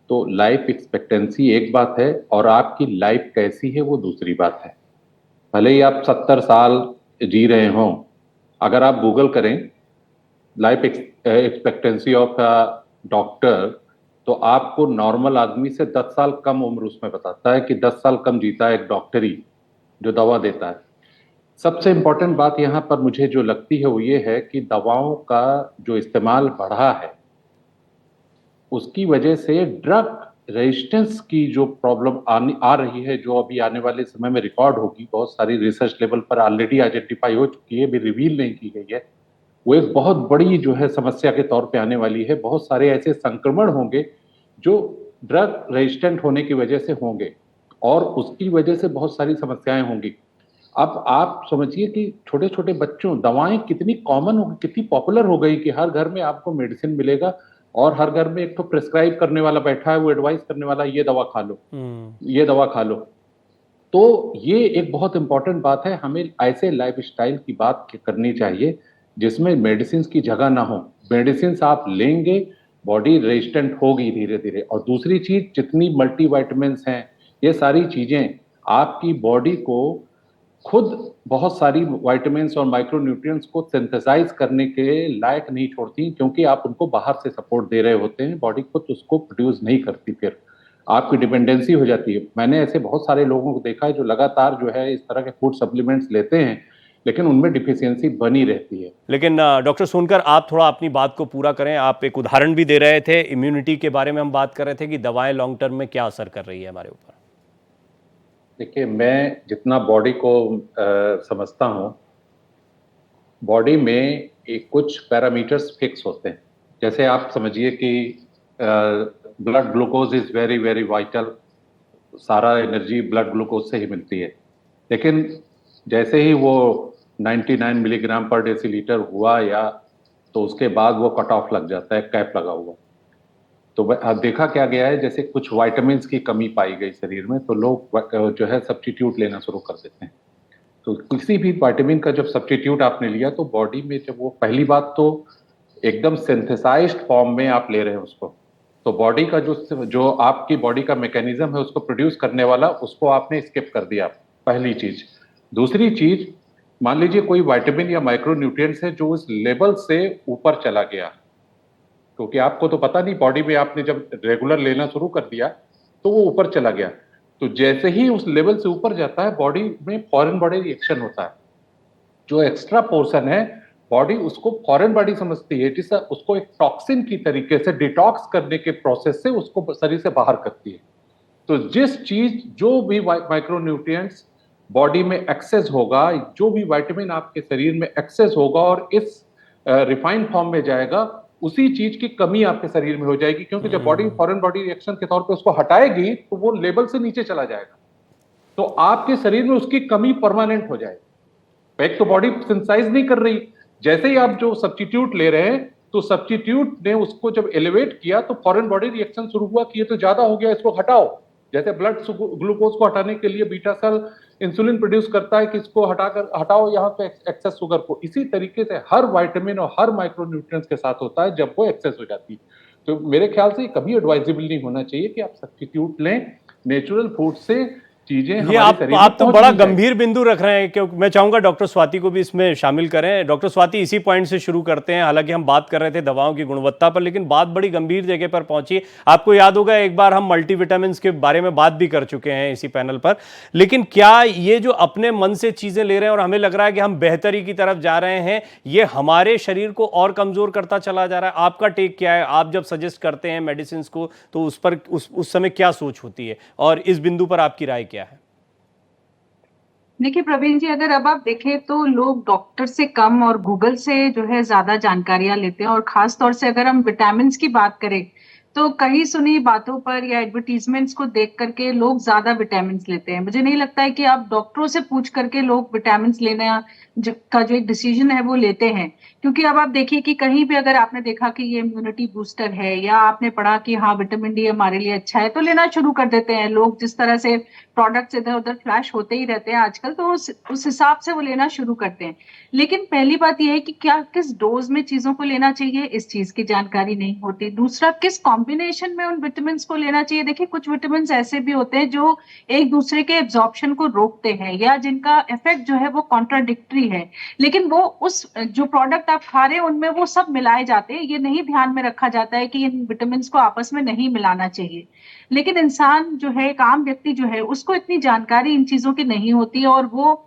तो लाइफ एक्सपेक्टेंसी एक बात है और आपकी लाइफ कैसी है वो दूसरी बात है। भले ही आप 70 साल जी रहे हों, अगर आप गूगल करें लाइफ एक्सपेक्टेंसी ऑफ डॉक्टर, तो आपको नॉर्मल आदमी से 10 साल कम उम्र उसमें बताता है कि 10 साल कम जीता है एक डॉक्टर ही जो दवा देता है। सबसे इम्पोर्टेंट बात यहाँ पर मुझे जो लगती है वो ये है कि दवाओं का जो इस्तेमाल बढ़ा है, उसकी वजह से ड्रग रेजिस्टेंस की जो प्रॉब्लम आ रही है, जो अभी आने वाले समय में रिकॉर्ड होगी, बहुत सारी रिसर्च लेवल पर ऑलरेडी आइडेंटिफाई हो चुकी है, भी रिवील नहीं की गई है, वो एक बहुत बड़ी जो है समस्या के तौर पे आने वाली है। बहुत सारे ऐसे संक्रमण होंगे जो ड्रग रेजिस्टेंट होने की वजह से होंगे और उसकी वजह से बहुत सारी समस्याएं होंगी। अब आप समझिए कि छोटे छोटे बच्चों, दवाएं कितनी कॉमन हो गई, कितनी पॉपुलर हो गई कि हर घर में आपको मेडिसिन मिलेगा और हर घर में एक तो प्रिस्क्राइब करने वाला बैठा है, वो एडवाइस करने वाला, ये दवा खा लो, ये दवा खा लो। तो ये एक बहुत इंपॉर्टेंट बात है, हमें ऐसे लाइफस्टाइल की बात करनी चाहिए जिसमें मेडिसिन की जगह ना हो। मेडिसिन आप लेंगे, बॉडी रेजिस्टेंट होगी धीरे धीरे। और दूसरी चीज, जितनी मल्टीविटामिन्स हैं, ये सारी चीजें आपकी बॉडी को खुद बहुत सारी विटामिन्स और माइक्रोन्यूट्रिएंट्स को सिंथेसाइज करने के लायक नहीं छोड़ती, क्योंकि आप उनको बाहर से सपोर्ट दे रहे होते हैं, बॉडी खुद उसको प्रोड्यूस नहीं करती, फिर आपकी डिपेंडेंसी हो जाती है। मैंने ऐसे बहुत सारे लोगों को देखा है जो लगातार जो है इस तरह के फूड सप्लीमेंट्स लेते हैं, लेकिन उनमें डिफिशियंसी बनी रहती है। लेकिन डॉक्टर सोनकर, आप थोड़ा अपनी बात को पूरा करें। आप एक उदाहरण भी दे रहे थे, इम्यूनिटी के बारे में हम बात कर रहे थे कि दवाएं लॉन्ग टर्म में क्या असर कर रही है हमारे ऊपर। देखिए, मैं जितना बॉडी को समझता हूँ, बॉडी में एक कुछ पैरामीटर्स फिक्स होते हैं। जैसे आप समझिए कि blood glucose is very very vital, सारा एनर्जी ब्लड ग्लूकोज से ही मिलती है। लेकिन जैसे ही वो 99 मिलीग्राम पर डेसीलीटर हुआ या, तो उसके बाद वो कट ऑफ लग जाता है, कैप लगा हुआ। तो अब देखा क्या गया है, जैसे कुछ विटामिन्स की कमी पाई गई शरीर में, तो लोग जो है सब्स्टिट्यूट लेना शुरू कर देते हैं। तो किसी भी विटामिन का जब सब्स्टिट्यूट आपने लिया, तो बॉडी में जब वो, पहली बात तो एकदम सिंथेसाइज्ड फॉर्म में आप ले रहे हैं उसको, तो बॉडी का जो आपकी बॉडी का मैकेनिज्म है उसको प्रोड्यूस करने वाला, उसको आपने स्किप कर दिया, पहली चीज। दूसरी चीज, मान लीजिए कोई विटामिन या माइक्रो न्यूट्रिएंट्स है जो उस लेवल से ऊपर चला गया, क्योंकि आपको तो पता नहीं, बॉडी में आपने जब रेगुलर लेना शुरू कर दिया तो वो ऊपर चला गया। तो जैसे ही उस लेवल से ऊपर जाता है, बॉडी में फॉरेन बॉडी रिएक्शन होता है। जो एक्स्ट्रा पोर्शन है, बॉडी उसको फॉरेन बॉडी समझती है, जिससे उसको एक टॉक्सिन की तरीके से डिटॉक्स करने के प्रोसेस से उसको शरीर से बाहर करती है। तो जिस चीज, जो भी माइक्रो न्यूट्रिएंट्स बॉडी में एक्सेस होगा, जो भी विटामिन आपके शरीर में एक्सेस होगा और इस रिफाइंड फॉर्म में जाएगा, उसी चीज की कमी आपके शरीर में हो जाएगी, क्योंकि जब बॉडी फॉरेन बॉडी रिएक्शन के तौर पे उसको हटाएगी तो वो लेवल से नीचे चला जाएगा, तो आपके शरीर में उसकी कमी परमानेंट हो जाएगी। एक तो बॉडी सिंथेसाइज नहीं कर रही, जैसे ही आप जो सब्स्टिट्यूट ले रहे हैं, तो सब्स्टिट्यूट ने उसको जब एलिवेट किया तो फॉरेन बॉडी रिएक्शन शुरू हुआ कि ये तो ज्यादा हो गया, इसको हटाओ। जैसे ब्लड ग्लूकोज को हटाने के लिए बीटा सेल इंसुलिन प्रोड्यूस करता है कि इसको हटाओ यहाँ पे एक्सेस शुगर को, इसी तरीके से हर विटामिन और हर माइक्रो न्यूट्रिएंट्स के साथ होता है जब वो एक्सेस हो जाती है। तो मेरे ख्याल से कभी एडवाइजेबल नहीं होना चाहिए कि आप सब्स्टिट्यूट लें, नेचुरल फूड से चीजें। ये आप तो बड़ा गंभीर बिंदु रख रहे हैं, क्योंकि मैं चाहूंगा डॉक्टर स्वाति को भी इसमें शामिल करें। डॉक्टर स्वाति, इसी पॉइंट से शुरू करते हैं। हालांकि हम बात कर रहे थे दवाओं की गुणवत्ता पर, लेकिन बात बड़ी गंभीर जगह पर पहुंची। आपको याद होगा एक बार हम मल्टीविटामिन के बारे में बात भी कर चुके हैं इसी पैनल पर, लेकिन क्या ये जो अपने मन से चीजें ले रहे हैं और हमें लग रहा है कि हम बेहतरी की तरफ जा रहे हैं, ये हमारे शरीर को और कमजोर करता चला जा रहा है? आपका टेक क्या है? आप जब सजेस्ट करते हैं मेडिसिन को तो उस पर उस समय क्या सोच होती है, और इस बिंदु पर आपकी राय क्या है? देखिए प्रवीण जी, अगर अब आप देखें तो लोग डॉक्टर से कम और गूगल से जो है ज्यादा जानकारियां लेते हैं, और खास तौर से अगर हम विटामिन की बात करें तो कहीं सुनी बातों पर या एडवर्टीजमेंट्स को देख करके लोग ज्यादा विटामिन लेते हैं। मुझे नहीं लगता है कि आप डॉक्टरों से पूछ करके लोग विटामिन लेने का जो एक डिसीजन है वो लेते हैं, क्योंकि अब आप देखिए कि कहीं भी अगर आपने देखा कि ये इम्यूनिटी बूस्टर है, या आपने पढ़ा कि हाँ विटामिन डी हमारे लिए अच्छा है, तो लेना शुरू कर देते हैं लोग। जिस तरह से प्रोडक्ट्स इधर उधर फ्लैश होते ही रहते हैं आजकल, तो उस हिसाब से वो लेना शुरू करते हैं। लेकिन पहली बात यह है कि क्या किस डोज में चीजों को लेना चाहिए, इस चीज की जानकारी नहीं होती। दूसरा, किस कॉम्बिनेशन में उन विटामिन को लेना चाहिए। देखिए कुछ विटामिन ऐसे भी होते हैं जो एक दूसरे के एब्जॉर्प्शन को रोकते हैं, या जिनका इफेक्ट जो है वो कॉन्ट्राडिक्टरी है, लेकिन वो उस जो प्रोडक्ट आप खा रहे हैं उनमें वो सब मिलाए जाते हैं। ये नहीं ध्यान में रखा जाता है कि इन विटामिन को आपस में नहीं मिलाना चाहिए। लेकिन इंसान जो है, एक आम व्यक्ति जो है, उसको इतनी जानकारी इन चीजों की नहीं होती, और वो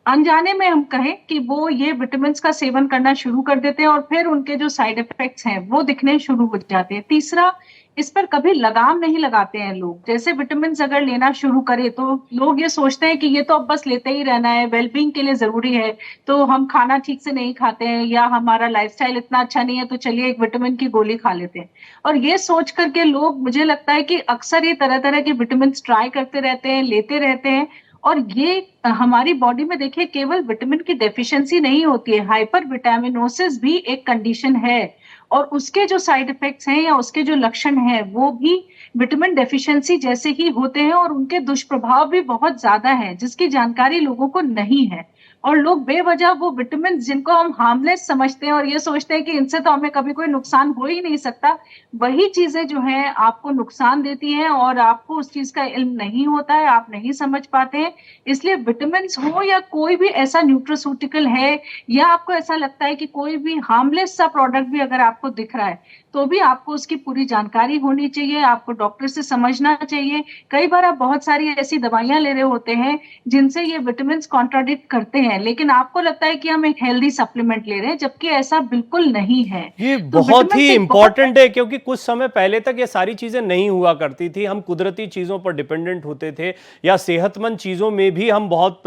अनजाने में हम कहें कि वो ये विटामिन का सेवन करना शुरू कर देते हैं, और फिर उनके जो साइड इफेक्ट्स हैं वो दिखने शुरू हो जाते हैं। तीसरा, इस पर कभी लगाम नहीं लगाते हैं लोग। जैसे विटामिन अगर लेना शुरू करें तो लोग ये सोचते हैं कि ये तो अब बस लेते ही रहना है, वेलबींग के लिए जरूरी है, तो हम खाना ठीक से नहीं खाते हैं या हमारा लाइफस्टाइल इतना अच्छा नहीं है, तो चलिए एक विटामिन की गोली खा लेते हैं। और ये सोच करके लोग, मुझे लगता है कि अक्सर ये तरह तरह के विटामिन ट्राई करते रहते हैं, लेते रहते हैं, और ये हमारी बॉडी में देखिए केवल विटामिन की डेफिशिएंसी नहीं होती है, हाइपर विटामिनोसिस भी एक कंडीशन है, और उसके जो साइड इफेक्ट्स हैं या उसके जो लक्षण हैं वो भी विटामिन डेफिशिएंसी जैसे ही होते हैं, और उनके दुष्प्रभाव भी बहुत ज्यादा हैं जिसकी जानकारी लोगों को नहीं है। और लोग बेवजह वो विटामिन जिनको हम हार्मलेस समझते हैं और ये सोचते हैं कि इनसे तो हमें कभी कोई नुकसान हो ही नहीं सकता, वही चीजें जो हैं आपको नुकसान देती हैं, और आपको उस चीज का इल्म नहीं होता है, आप नहीं समझ पाते हैं। इसलिए विटामिन हो या कोई भी ऐसा न्यूट्रास्यूटिकल है, या आपको ऐसा लगता है कि कोई भी हार्मलेस सा प्रोडक्ट भी अगर आपको दिख रहा है, तो भी आपको उसकी पूरी जानकारी होनी चाहिए, आपको डॉक्टर से समझना चाहिए। कई बार आप बहुत सारी ऐसी दवाइयां ले रहे होते हैं जिनसे ये विटामिन कॉन्ट्राडिक्ट करते हैं, लेकिन आपको लगता है कि हम एक हेल्दी सप्लीमेंट ले रहे हैं, जबकि ऐसा बिल्कुल नहीं है। ये बहुत ही इंपॉर्टेंट है, क्योंकि कुछ समय पहले तक ये सारी चीजें नहीं हुआ करती थी। हम कुदरती चीजों पर डिपेंडेंट होते थे, या सेहतमंद चीजों में भी हम बहुत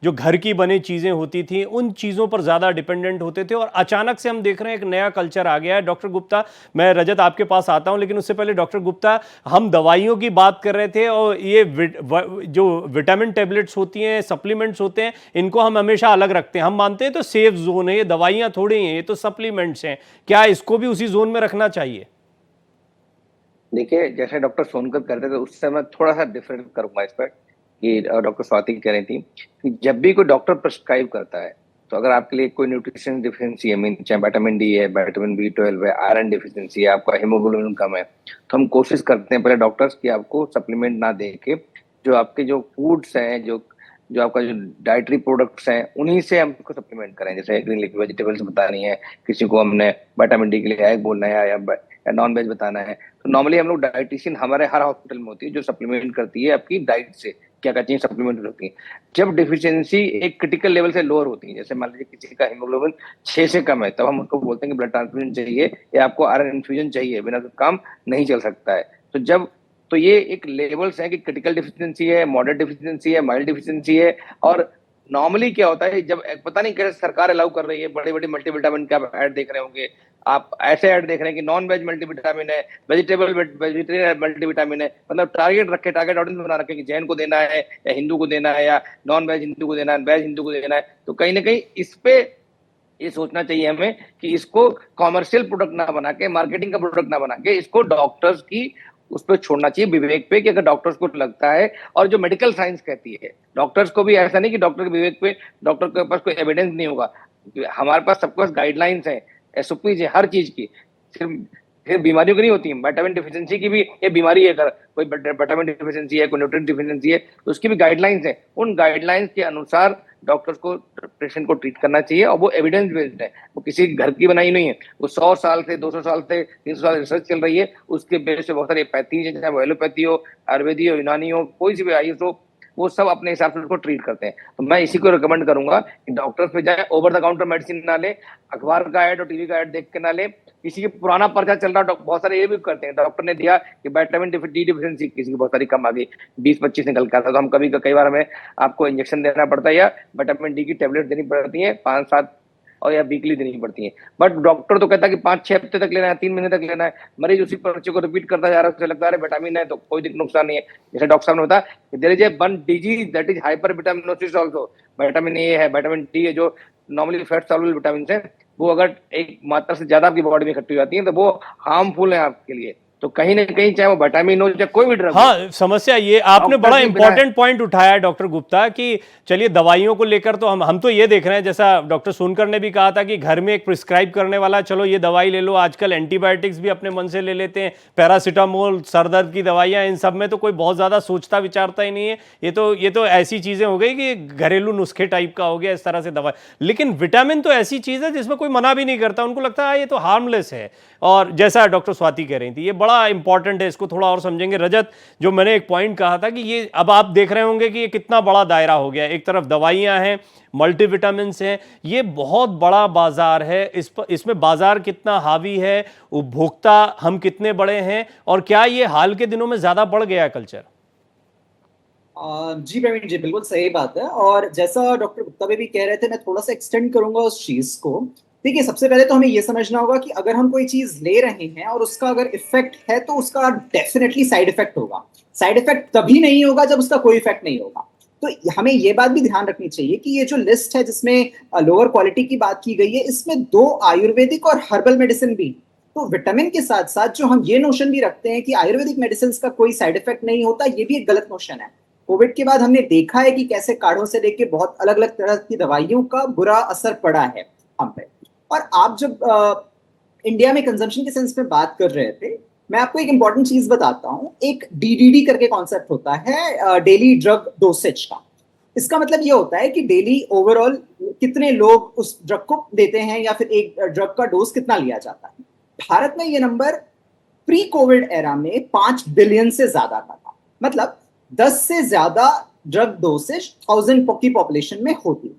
जो घर की बनी चीजें होती थी उन चीजों पर ज्यादा डिपेंडेंट होते थे, और अचानक से हम देख रहे हैं एक नया कल्चर आ गया है। डॉक्टर गुप्ता, मैं रजत आपके पास आता हूं, लेकिन उससे पहले डॉक्टर गुप्ता, हम दवाइयों की बात कर रहे थे, और ये जो विटामिन टेबलेट्स होती हैं, सप्लीमेंट्स होते हैं, इनको हम हमेशा अलग रखते हैं। हम मानते हैं तो सेफ जोन है, ये दवाइयां थोड़ी हैं, ये तो सप्लीमेंट्स हैं। क्या इसको भी उसी जोन में रखना चाहिए? देखिए, जैसे डॉक्टर सोनकर कर रहे थे उससे मैं थोड़ा सा डिफरेंट करूंगा इस पर, कि डॉक्टर स्वाति कह रही थी कि जब भी कोई डॉक्टर प्रिस्क्राइब करता है तो अगर आपके लिए कोई न्यूट्रिशन डिफिशिएंसी है, मीन चाहे विटामिन डी है, विटामिन B12 है, आयरन डिफिशिएंसी है, आपका हीमोग्लोबिन कम है, तो हम कोशिश करते हैं पहले डॉक्टर्स कि आपको सप्लीमेंट ना दे के जो आपके जो फूड्स हैं, जो आपका जो डाइटरी प्रोडक्ट्स हैं, उन्हीं से हम उसको सप्लीमेंट करें। जैसे ग्रीन लीफी वेजिटेबल्स बतानी है, किसी को हमने विटामिन डी के लिए एग बोलना है या नॉन वेज बताना है, तो नॉर्मली हम लोग डाइटिशियन हमारे हर हॉस्पिटल में होती है जो सप्लीमेंट करती है आपकी डाइट से क्या क्या चीजें सप्लीमेंट होती है। जब डिफिशियंसी एक क्रिटिकल लेवल से लोअर होती है, जैसे मान लीजिए किसी का हीमोग्लोबिन 6 से कम है, तब हम उसको बोलते हैं कि ब्लड ट्रांसफ्यूजन चाहिए या आपको आयरन इन्फ्यूजन चाहिए, बिना तो काम नहीं चल सकता है। तो ये एक लेवल्स है कि क्रिटिकल डिफिशियंसी है, मॉडरेट डिफिशियंसी है, माइल्ड डिफिशियंसी है। और नॉर्मली क्या होता है, जब पता नहीं कैसे सरकार अलाउ कर रही है, बड़े बड़े मल्टीविटामिन का ऐड देख रहे होंगे आप, ऐसे ऐड देख रहे हैं कि नॉन वेज मल्टीविटामिन है, वेजिटेरियन मल्टीविटामिन है, मतलब टारगेट ऑडियंस बना रखे कि जैन को देना है या हिंदू को देना है, या नॉन वेज हिंदू को देना है, वेज हिंदू को देना है। तो कहीं ना कहीं इस पे ये सोचना चाहिए हमें कि इसको कॉमर्शियल प्रोडक्ट ना बना के, मार्केटिंग का प्रोडक्ट ना बना के, इसको डॉक्टर्स की उस पर छोड़ना चाहिए, विवेक पे, कि अगर डॉक्टर्स को लगता है और जो मेडिकल साइंस कहती है, डॉक्टर्स को भी ऐसा नहीं कि डॉक्टर के विवेक पे, डॉक्टर के पास कोई एविडेंस नहीं होगा। हमारे पास सबके पास गाइडलाइंस है, SOPs है हर चीज की, सिर्फ बीमारियों की नहीं होती है, विटामिन डिफिशिएंसी की भी ये बीमारी है, अगर कोई विटामिन डिफिशिएंसी है, कोई न्यूट्रिएंट डिफिशिएंसी है, तो उसकी भी गाइडलाइंस है। उन गाइडलाइंस के अनुसार डॉक्टर्स को पेशेंट को ट्रीट करना चाहिए, और वो एविडेंस बेस्ड है, वो किसी घर की बनाई नहीं है, वो 100 साल से 200 साल से 300 साल रिसर्च चल रही है, उसके बेस पे बहुत सारी पैथी है, चाहे वो एलोपैथी हो, आयुर्वेदी हो, यूनानी हो, कोई सी भी आयुष हो, वो सब अपने हिसाब से उसको ट्रीट करते हैं। तो मैं इसी को रिकमेंड करूंगा कि डॉक्टर्स पे जाए, ओवर द काउंटर मेडिसिन ना ले, अखबार का ऐड और टीवी का ऐड देख के ना ले, किसी के पुराना पर्चा चल रहा, बहुत सारे ये भी करते हैं, डॉक्टर ने दिया कि विटामिन डी डिफिशिएंसी किसी की बहुत सारी कम आ गई, 20-25 निकल के आता, तो हम कई बार हमें आपको इंजेक्शन देना पड़ता है या विटामिन डी की टेबलेट देनी पड़ती है 5-7 और या वीकली देनी पड़ती है। बट डॉक्टर तो कहता है कि 5-6 हफ्ते तक लेना है, 3 महीने तक लेना है, मरीज उसी पर्चे को रिपीट करता जा रहा है, उसे लगता है विटामिन है तो कोई नुकसान नहीं है। जैसे डॉक्टर साहब ने बताया, there is one disease that is hypervitaminosis also, vitamin A है, विटामिन डी है, जो नॉर्मली फैट सॉल्युबल विटामिन है, वो अगर एक मात्रा से ज्यादा आपकी बॉडी में इकट्ठी हो जाती है तो वो हार्मफुल है आपके लिए। तो कहीं ना कहीं चाहे वो विटामिन हो चाहे कोई भी ड्रग, हाँ, समस्या ये आपने बड़ा इंपॉर्टेंट पॉइंट उठाया डॉक्टर गुप्ता, कि चलिए दवाइयों को लेकर तो हम तो ये देख रहे हैं, जैसा डॉक्टर सोनकर ने भी कहा था कि घर में एक प्रिस्क्राइब करने वाला, चलो ये दवाई ले लो, आजकल एंटीबायोटिक्स भी अपने मन से ले लेते हैं, पैरासीटामोल, सरदर्द की दवाइयाँ, इन सब में तो कोई बहुत ज़्यादा सोचता विचारता ही नहीं है, ये तो ऐसी चीज़ें हो गई कि घरेलू नुस्खे टाइप का हो गया इस तरह से दवाई। लेकिन विटामिन तो ऐसी चीज़ है जिसमें कोई मना भी नहीं करता, उनको लगता है ये तो हार्मलेस है, और जैसा डॉक्टर स्वाति कह रही थी ये बड़ा इंपॉर्टेंट है, इसको थोड़ा और समझेंगे। रजत, जो मैंने एक पॉइंट कहा था कि ये अब आप देख रहे होंगे कि ये कितना बड़ा दायरा हो गया, एक तरफ दवाइयां हैं, मल्टीविटामिन हैं, ये बहुत बड़ा बाजार है, इसमें बाजार कितना हावी है, उपभोक्ता हम कितने बड़े हैं, और क्या ये हाल के दिनों में ज्यादा बढ़ गया है कल्चर? जी प्रवीण जी, बिल्कुल सही बात है, और जैसा डॉक्टर गुप्ता भी कह रहे थे, मैं थोड़ा सा एक्सटेंड करूंगा उस चीज को। देखिए, सबसे पहले तो हमें यह समझना होगा कि अगर हम कोई चीज ले रहे हैं और उसका अगर इफेक्ट है तो उसका डेफिनेटली साइड इफेक्ट होगा। साइड इफेक्ट तभी नहीं होगा जब उसका कोई इफेक्ट नहीं होगा। तो हमें ये बात भी ध्यान रखनी चाहिए कि ये जो लिस्ट है जिसमें लोअर क्वालिटी की बात की गई है, इसमें 2 आयुर्वेदिक और हर्बल मेडिसिन भी। तो विटामिन के साथ साथ जो हम ये नोशन भी रखते हैं कि आयुर्वेदिक मेडिसिन का कोई साइड इफेक्ट नहीं होता, ये भी एक गलत नोशन है। कोविड के बाद हमने देखा है कि कैसे काढ़ों से लेके बहुत अलग अलग तरह की दवाइयों का बुरा असर पड़ा है हम पे। और आप जब इंडिया में कंजम्पशन के सेंस में बात कर रहे थे, मैं आपको एक इंपॉर्टेंट चीज बताता हूं। एक DDD करके कॉन्सेप्ट होता है, डेली ड्रग डोसेज का। इसका मतलब ये होता है कि डेली ओवरऑल कितने लोग उस ड्रग को देते हैं, या फिर एक ड्रग का डोज कितना लिया जाता है। भारत में ये नंबर प्री कोविड एरा में 5 बिलियन से ज्यादा का था। मतलब 10 से ज्यादा ड्रग डोसेज 1000 की पॉपुलेशन में होती।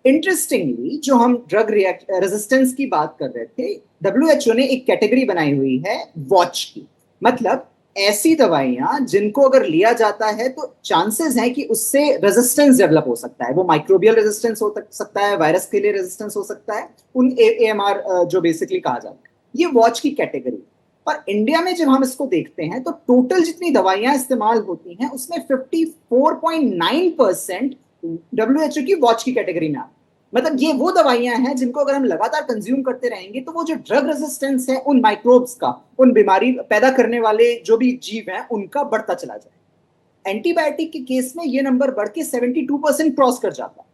इंटरेस्टिंगली, जो हम ड्रग रेजिस्टेंस की बात कर रहे थे, WHO ने एक कैटेगरी बनाई हुई है वॉच की। मतलब ऐसी दवाइयां जिनको अगर लिया जाता है तो चांसेस हैं कि उससे रेजिस्टेंस डेवलप हो सकता है। वो माइक्रोबियल रेजिस्टेंस हो सकता है, वायरस के लिए रेजिस्टेंस हो सकता है, उन AMR जो बेसिकली कहा जाता है, ये वॉच की कैटेगरी। और इंडिया में जब हम इसको देखते हैं तो टोटल जितनी दवाइयां इस्तेमाल होती हैं उसमें 54.9% WHO की वॉच की कैटेगरी में आती है। मतलब ये वो दवाइयां हैं जिनको अगर हम लगातार कंज्यूम करते रहेंगे तो वो जो ड्रग रेजिस्टेंस है उन माइक्रोब्स का, उन बीमारी पैदा करने वाले जो भी जीव हैं, उनका बढ़ता चला जाए। एंटीबायोटिक के केस में ये नंबर बढ़ के 72% क्रॉस कर जाता है।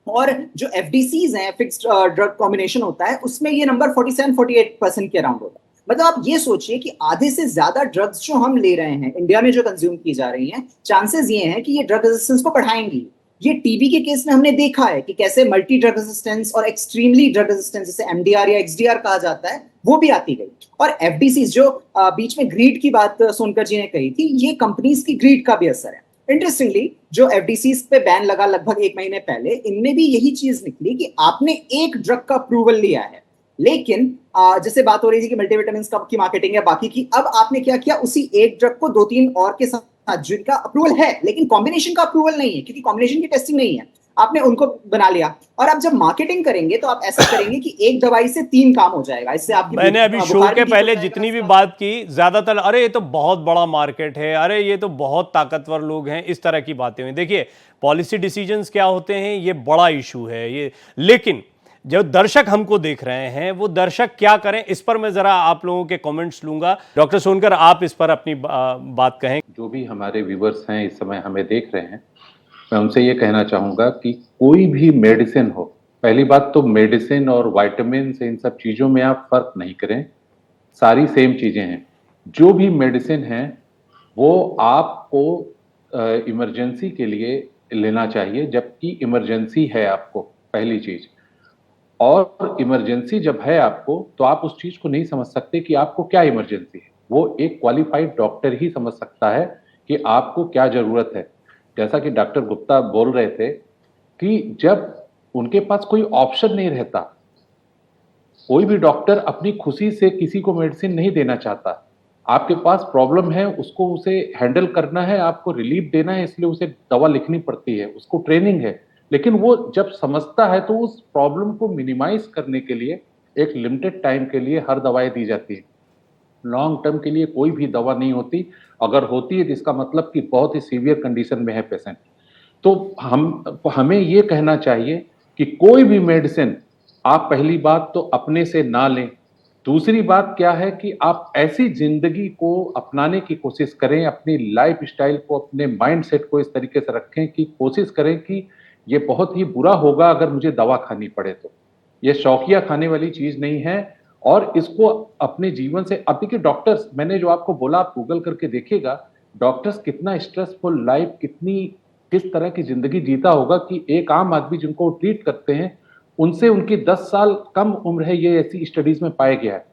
और जो FDCs हैं, फिक्स्ड ड्रग कॉम्बिनेशन होता है, उसमें ये नंबर 47-48% के अराउंड होता है। मतलब आप ये सोचिए कि आधे से ज्यादा ड्रग्स जो हम ले रहे हैं इंडिया में, जो कंज्यूम की जा रही हैं, चांसेस ये हैं कि ये ड्रग रेजिस्टेंस को बढ़ाएंगी। ये टीबी के केस में हमने देखा है कि कैसे मल्टी ड्रग रेजिस्टेंस और एक्सट्रीमली ड्रग रेजिस्टेंस, जैसे MDR या XDR कहा जाता है, वो भी आती गई। और FDCs जो बीच में ग्रीड की बात सोनकर जी ने कही थी, ये कंपनीज की ग्रीड का भी असर है। इंटरेस्टिंगली जो FDCs पे बैन लगा लगभग 1 महीने पहले, इनमें भी यही चीज निकली कि आपने एक ड्रग का अप्रूवल लिया है, लेकिन जैसे बात हो रही थी कि मल्टीविटामिन की मार्केटिंग है बाकी की, अब आपने क्या किया, उसी एक ड्रग को 2-3 और के साथ जिनका अप्रूवल है लेकिन कॉम्बिनेशन का अप्रूवल नहीं है, क्योंकि कॉम्बिनेशन की टेस्टिंग नहीं है, आपने उनको बना लिया। और आप जब मार्केटिंग करेंगे तो आप ऐसा करेंगे कि एक दवाई से 3 काम हो जाएगा। इससे आपकी मैंने अभी शो के पहले जितनी भी बात की, ज्यादातर अरे ये तो बहुत बड़ा मार्केट है, अरे ये तो बहुत ताकतवर लोग हैं, इस तरह की बातें हुई। देखिए पॉलिसी डिसीजंस क्या होते हैं, ये बड़ा इशू है ये, लेकिन जो दर्शक हमको देख रहे हैं वो दर्शक क्या करें, इस पर मैं जरा आप लोगों के कमेंट्स लूंगा। डॉक्टर सोनकर, आप इस पर अपनी बात कहें। जो भी हमारे व्यूवर्स हैं इस समय हमें देख रहे हैं, मैं उनसे ये कहना चाहूंगा कि कोई भी मेडिसिन हो, पहली बात तो मेडिसिन और विटामिन इन सब चीजों में आप फर्क नहीं करें, सारी सेम चीजें हैं। जो भी मेडिसिन है वो आपको इमरजेंसी के लिए लेना चाहिए, जबकि इमरजेंसी है आपको, पहली चीज। और इमरजेंसी जब है आपको, तो आप उस चीज को नहीं समझ सकते कि आपको क्या इमरजेंसी है। वो एक क्वालिफाइड डॉक्टर ही समझ सकता है कि आपको क्या जरूरत है। जैसा कि डॉक्टर गुप्ता बोल रहे थे कि जब उनके पास कोई ऑप्शन नहीं रहता, कोई भी डॉक्टर अपनी खुशी से किसी को मेडिसिन नहीं देना चाहता। आपके पास प्रॉब्लम है, उसको उसे हैंडल करना है, आपको रिलीफ देना है, इसलिए उसे दवा लिखनी पड़ती है, उसको ट्रेनिंग है। लेकिन वो जब समझता है तो उस प्रॉब्लम को मिनिमाइज करने के लिए एक लिमिटेड टाइम के लिए हर दवाई दी जाती है। लॉन्ग टर्म के लिए कोई भी दवा नहीं होती, अगर होती है तो इसका मतलब कि बहुत ही सीवियर कंडीशन में है पेशेंट। तो हमें ये कहना चाहिए कि कोई भी मेडिसिन आप पहली बात तो अपने से ना लें। दूसरी बात क्या है कि आप ऐसी जिंदगी को अपनाने की कोशिश करें, अपनी लाइफ स्टाइल को, अपने माइंड सेट को इस तरीके से रखें कि कोशिश करें कि ये बहुत ही बुरा होगा अगर मुझे दवा खानी पड़े तो। ये शौकिया खाने वाली चीज नहीं है, और इसको अपने जीवन से, अब देखिए डॉक्टर्स, मैंने जो आपको बोला आप गूगल करके देखिएगा, डॉक्टर्स कितना स्ट्रेसफुल लाइफ, किस तरह की जिंदगी जीता होगा कि एक आम आदमी जिनको ट्रीट करते हैं उनसे उनकी 10 साल कम उम्र है, ये ऐसी स्टडीज में पाया गया है।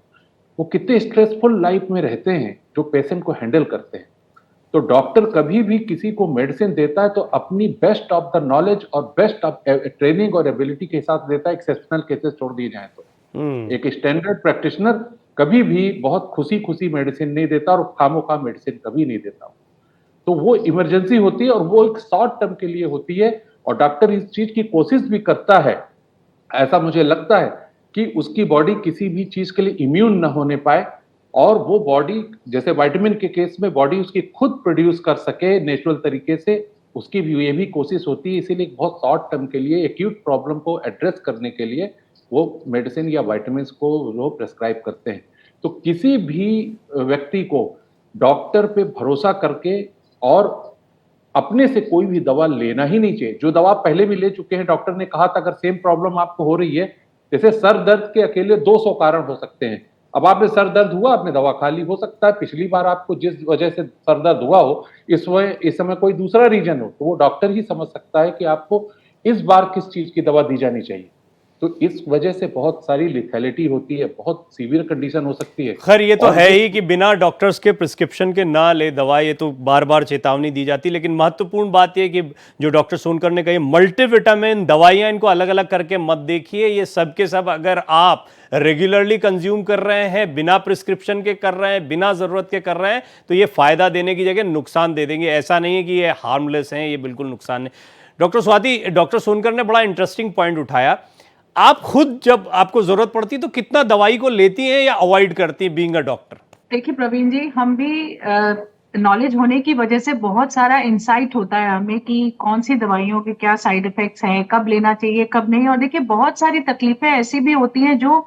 वो कितने स्ट्रेसफुल लाइफ में रहते हैं जो पेशेंट को हैंडल करते हैं। तो डॉक्टर कभी भी किसी को मेडिसिन देता है तो अपनी बेस्ट ऑफ द नॉलेज और बेस्ट ऑफ ट्रेनिंग और एबिलिटी के साथ देता है, एक्सेप्शनल केसेस छोड़ दिए जाए तो। एक स्टैंडर्ड प्रैक्टिशनर कभी भी बहुत खुशी मेडिसिन नहीं देता और खामोखा मेडिसिन कभी नहीं देता। तो वो इमरजेंसी होती है और वो एक शॉर्ट टर्म के लिए होती है, और डॉक्टर इस चीज की कोशिश भी करता है। ऐसा मुझे लगता है कि उसकी बॉडी किसी भी चीज के लिए इम्यून न होने पाए, और वो बॉडी, जैसे विटामिन के केस में, बॉडी उसकी खुद प्रोड्यूस कर सके नेचुरल तरीके से, उसकी भी ये भी कोशिश होती है। इसीलिए बहुत शॉर्ट टर्म के लिए एक्यूट प्रॉब्लम को एड्रेस करने के लिए वो मेडिसिन या विटामिन को वो प्रेस्क्राइब करते हैं। तो किसी भी व्यक्ति को डॉक्टर पे भरोसा करके और अपने से कोई भी दवा लेना ही नहीं चाहिए। जो दवा पहले भी ले चुके हैं, डॉक्टर ने कहा था अगर सेम प्रॉब्लम आपको हो रही है, जैसे सर दर्द के अकेले 200 कारण हो सकते हैं। अब आपने सर दर्द हुआ, आपने दवा खा ली, हो सकता है पिछली बार आपको जिस वजह से सर दर्द हुआ हो इस समय कोई दूसरा रीजन हो, तो वो डॉक्टर ही समझ सकता है कि आपको इस बार किस चीज की दवा दी जानी चाहिए। तो इस वजह से बहुत सारी लिथैलिटी होती है, बहुत सीवियर कंडीशन हो सकती है। खैर ये तो है ही कि बिना डॉक्टर्स के प्रिस्क्रिप्शन के ना ले दवा, ये तो बार बार चेतावनी दी जाती है। लेकिन महत्वपूर्ण बात यह कि जो डॉक्टर सोनकर ने कही, मल्टीविटामिन दवाइयाँ इनको अलग अलग करके मत देखिए। ये सब के सब अगर आप रेगुलरली कंज्यूम कर रहे हैं, बिना प्रिस्क्रिप्शन के कर रहे हैं, बिना ज़रूरत के कर रहे हैं, तो ये फ़ायदा देने की जगह नुकसान दे देंगे। ऐसा नहीं है कि ये हार्मलेस हैं, ये बिल्कुल नुकसान है। डॉक्टर स्वाति, डॉक्टर सोनकर ने बड़ा इंटरेस्टिंग पॉइंट उठाया। आप खुद जब आपको जरूरत पड़ती है तो कितना दवाई को लेती हैं या अवॉइड करती हैं बीइंग अ डॉक्टर? देखिए प्रवीण जी, हम भी नॉलेज होने की वजह से बहुत सारा इंसाइट होता है हमें कि कौन सी दवाइयों के क्या साइड इफेक्ट्स हैं, कब लेना चाहिए कब नहीं। और देखिए बहुत सारी तकलीफें ऐसी भी होती हैं जो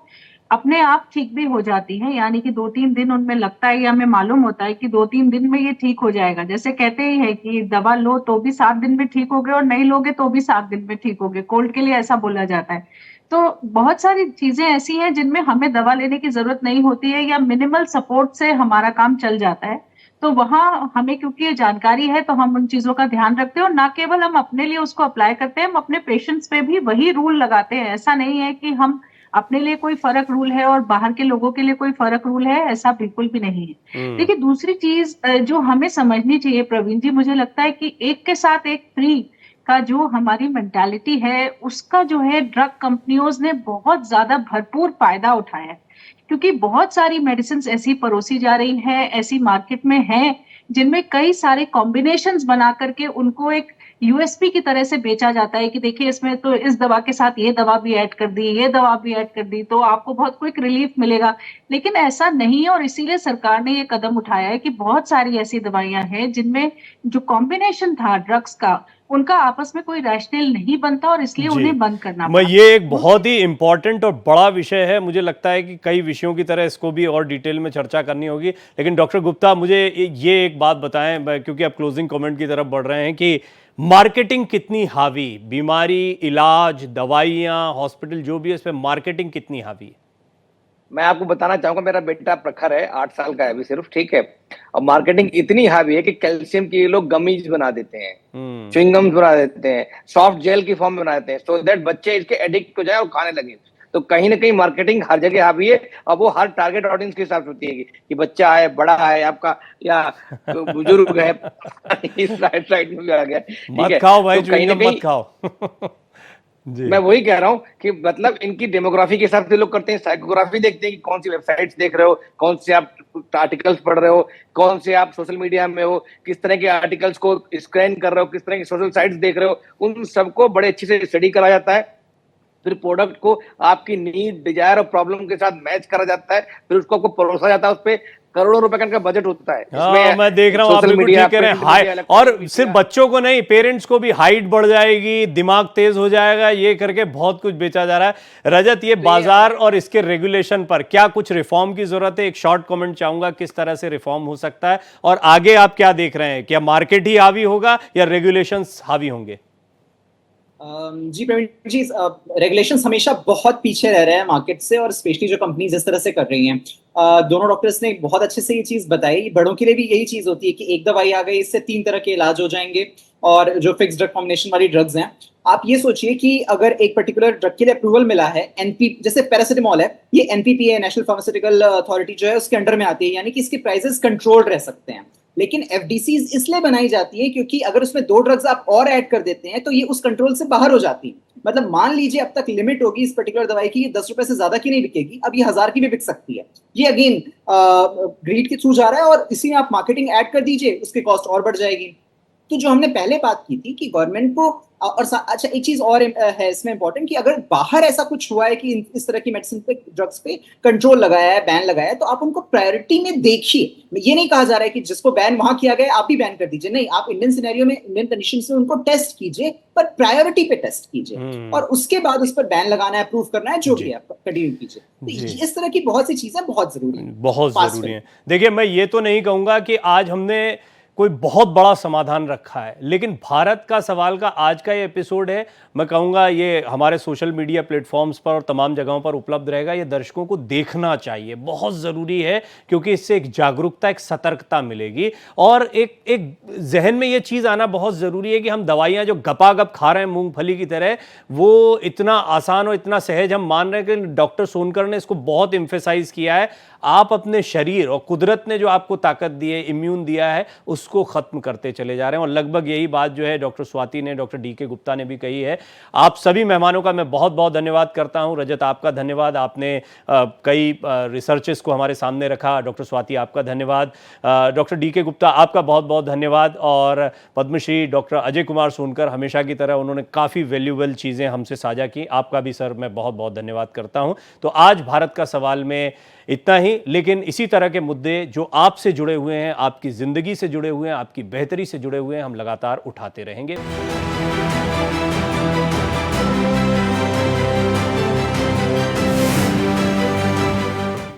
अपने आप ठीक भी हो जाती हैं, यानी कि 2-3 दिन उनमें लगता है या हमें मालूम होता है कि 2-3 दिन में ये ठीक हो जाएगा। जैसे कहते ही है कि दवा लो तो भी 7 दिन में ठीक होगे और नहीं लोगे तो भी 7 दिन में ठीक होगे। कोल्ड के लिए ऐसा बोला जाता है। तो बहुत सारी चीजें ऐसी हैं जिनमें हमें दवा लेने की जरूरत नहीं होती है या मिनिमल सपोर्ट से हमारा काम चल जाता है। तो वहां हमें क्योंकि ये जानकारी है तो हम उन चीजों का ध्यान रखते हैं और ना केवल हम अपने लिए उसको अप्लाई करते हैं, हम अपने पेशेंट्स पे भी वही रूल लगाते हैं। ऐसा नहीं है कि हम अपने लिए कोई फर्क रूल है और बाहर के लोगों के लिए कोई फर्क रूल है, ऐसा बिल्कुल भी नहीं है। देखिए दूसरी चीज जो हमें समझनी चाहिए प्रवीण जी, मुझे लगता है कि एक के साथ एक फ्री का जो हमारी मेंटालिटी है उसका जो है ड्रग कंपनियों ने बहुत ज्यादा भरपूर फायदा उठाया है, क्योंकि बहुत सारी मेडिसिन ऐसी परोसी जा रही है, ऐसी मार्केट में है जिनमें कई सारे कॉम्बिनेशंस बना करके उनको एक यूएसपी की तरह से बेचा जाता है कि देखिए इसमें तो इस दवा के साथ ये दवा भी ऐड कर दी, ये दवा भी ऐड कर दी तो आपको बहुत क्विक रिलीफ मिलेगा। लेकिन ऐसा नहीं है और इसीलिए सरकार ने ये कदम उठाया है कि बहुत सारी ऐसी दवाइयां हैं जिनमें जो कॉम्बिनेशन था ड्रग्स का उनका आपस में कोई रैशनल नहीं बनता और इसलिए जी। उन्हें बंद करना मैं पड़ा। ये एक बहुत ही इम्पोर्टेंट और बड़ा विषय है, मुझे लगता है कि कई विषयों की तरह इसको भी और डिटेल में चर्चा करनी होगी। लेकिन डॉक्टर गुप्ता मुझे ये एक बात बताएं, क्योंकि आप क्लोजिंग कमेंट की तरफ बढ़ रहे हैं, कि मार्केटिंग कितनी हावी, बीमारी, इलाज, दवाइयाँ, हॉस्पिटल जो भी है, इस पर मार्केटिंग कितनी हावी है? मैं आपको बताना चाहूंगा, मेरा बेटा प्रखर है, 8 साल का है अभी सिर्फ, ठीक है। और मार्केटिंग इतनी हावी है कि कैल्शियम की ये लोग गमीज बना देते हैं, च्युइंगम्स बना देते हैं, सॉफ्ट जेल की फॉर्म बना देते हैं, सो दैट बच्चे इसके एडिक्ट हो जाए और खाने लगे। तो कहीं ना कहीं मार्केटिंग हर जगह हावी है और वो हर टारगेट ऑडियंस के हिसाब से होती है कि बच्चा है, बड़ा है आपका, या बुजुर्ग है, इस साइड में भी आ गया, ठीक मत है। खाओ भाई, तो कहीं ना च्युइंगम कहीं मत खाओ। जी। मैं वही कह रहा हूँ कि मतलब इनकी डेमोग्राफी के हिसाब से लोग करते हैं, साइकोग्राफी देखते हैं कि कौन सी वेबसाइट्स देख रहे हो, कौन से आप आर्टिकल्स पढ़ रहे हो, कौन से आप सोशल मीडिया में हो, किस तरह के आर्टिकल्स को स्कैन कर रहे हो, किस तरह की सोशल साइट्स देख रहे हो, उन सबको बड़े अच्छे से स्टडी करा जाता है। फिर प्रोडक्ट को आपकी नीड, डिजायर और प्रॉब्लम के साथ मैच करा जाता है, फिर उसको आपको परोसा जाता है, उस पर करोड़ों रुपए का बजट होता है। हाँ, मैं देख रहा हूँ आप बिल्कुल ठीक कह रहे हैं। हाई, और सिर्फ बच्चों को नहीं, पेरेंट्स को भी हाइट बढ़ जाएगी, दिमाग तेज हो जाएगा, ये करके बहुत कुछ बेचा जा रहा है। रजत, ये बाजार और इसके रेगुलेशन पर क्या कुछ रिफॉर्म की जरूरत है? एक शॉर्ट कमेंट चाहूंगा, किस तरह से रिफॉर्म हो सकता है और आगे आप क्या देख रहे हैं? क्या मार्केट ही हावी होगा या रेगुलेशंस हावी होंगे? जी प्रवीण जी, रेगुलेशंस हमेशा बहुत पीछे रह रहे हैं मार्केट से, और स्पेशली जो कंपनीज इस तरह से कर रही हैं। दोनों डॉक्टर्स ने बहुत अच्छे से ये चीज बताई। बड़ों के लिए भी यही चीज होती है कि एक दवाई आ गई, इससे 3 तरह के इलाज हो जाएंगे, और जो फिक्स ड्रग कॉम्बिनेशन वाली ड्रग्स हैं, आप ये सोचिए कि अगर एक पर्टिकुलर ड्रग के लिए अप्रूवल मिला है, जैसे पैरासिटामोल है, ये एनपीपीए, नेशनल फार्मास्यूटिकल अथॉरिटी जो है उसके अंडर में आती है, यानी कि इसके प्राइसेस कंट्रोल्ड रह सकते हैं। लेकिन एफडीसीज इसलिए बनाई जाती है क्योंकि अगर उसमें 2 ड्रग्स आप और ऐड कर देते हैं तो ये उस कंट्रोल से बाहर हो जाती है। मतलब मान लीजिए अब तक लिमिट होगी इस पर्टिकुलर दवाई की, 10 रुपए से ज्यादा की नहीं बिकेगी, अब ये 1000 की भी बिक सकती है। ये अगेन ग्रीड के थ्रू जा रहा है, और इसी में आप मार्केटिंग ऐड कर दीजिए, उसकी कॉस्ट और बढ़ जाएगी। तो जो हमने पहले बात की थी कि गवर्नमेंट को, और अच्छा एक चीज और है इसमें इंपॉर्टेंट, कि अगर बाहर ऐसा कुछ हुआ है कि इस तरह की मेडिसिन पे, ड्रग्स पे कंट्रोल लगाया है, बैन लगाया है, तो आप उनको प्रायोरिटी में देखिए। ये नहीं कहा जा रहा है कि जिसको बैन वहां किया गया आप भी बैन कर दीजिए, नहीं, आप इंडियन सिनेरियो में, इंडियन कंडीशंस में उनको टेस्ट कीजिए, पर प्रायोरिटी पे टेस्ट कीजिए, और उसके बाद उस पर बैन लगाना है, अप्रूव करना है, जो भी है कंटिन्यू कीजिए। तो इस तरह की बहुत सी चीजें बहुत जरूरी है, बहुत जरूरी है। देखिए, मैं ये तो नहीं कहूंगा कि आज हमने कोई बहुत बड़ा समाधान रखा है, लेकिन भारत का सवाल का आज का ये एपिसोड है, मैं कहूँगा ये हमारे सोशल मीडिया प्लेटफॉर्म्स पर और तमाम जगहों पर उपलब्ध रहेगा। ये दर्शकों को देखना चाहिए, बहुत ज़रूरी है, क्योंकि इससे एक जागरूकता, एक सतर्कता मिलेगी, और एक जहन में ये चीज़ आना बहुत ज़रूरी है कि हम दवाइयाँ जो गपागप खा रहे हैं मूंगफली की तरह, वो इतना आसान और इतना सहज हम मान रहे हैं कि डॉक्टर सोनकर ने इसको बहुत एम्फेसाइज किया है। आप अपने शरीर और कुदरत ने जो आपको ताकत दी है, इम्यून दिया है, उसको खत्म करते चले जा रहे हैं, और लगभग यही बात जो है डॉक्टर स्वाति ने, डॉक्टर डीके गुप्ता ने भी कही है। आप सभी मेहमानों का मैं बहुत बहुत धन्यवाद करता हूं। रजत, आपका धन्यवाद, आपने कई रिसर्चेस को हमारे सामने रखा। डॉक्टर स्वाति, आपका धन्यवाद। डॉक्टर डीके गुप्ता, आपका बहुत बहुत धन्यवाद। और पद्मश्री डॉक्टर अजय कुमार सोनकर, हमेशा की तरह उन्होंने काफ़ी वैल्यूएबल चीज़ें हमसे साझा की। आपका भी सर मैं बहुत बहुत धन्यवाद करता हूं। तो आज भारत का सवाल में इतना ही, लेकिन इसी तरह के मुद्दे जो आपसे जुड़े हुए हैं, आपकी ज़िंदगी से जुड़े हुए हैं, आपकी बेहतरी से जुड़े हुए हैं, हम लगातार उठाते रहेंगे।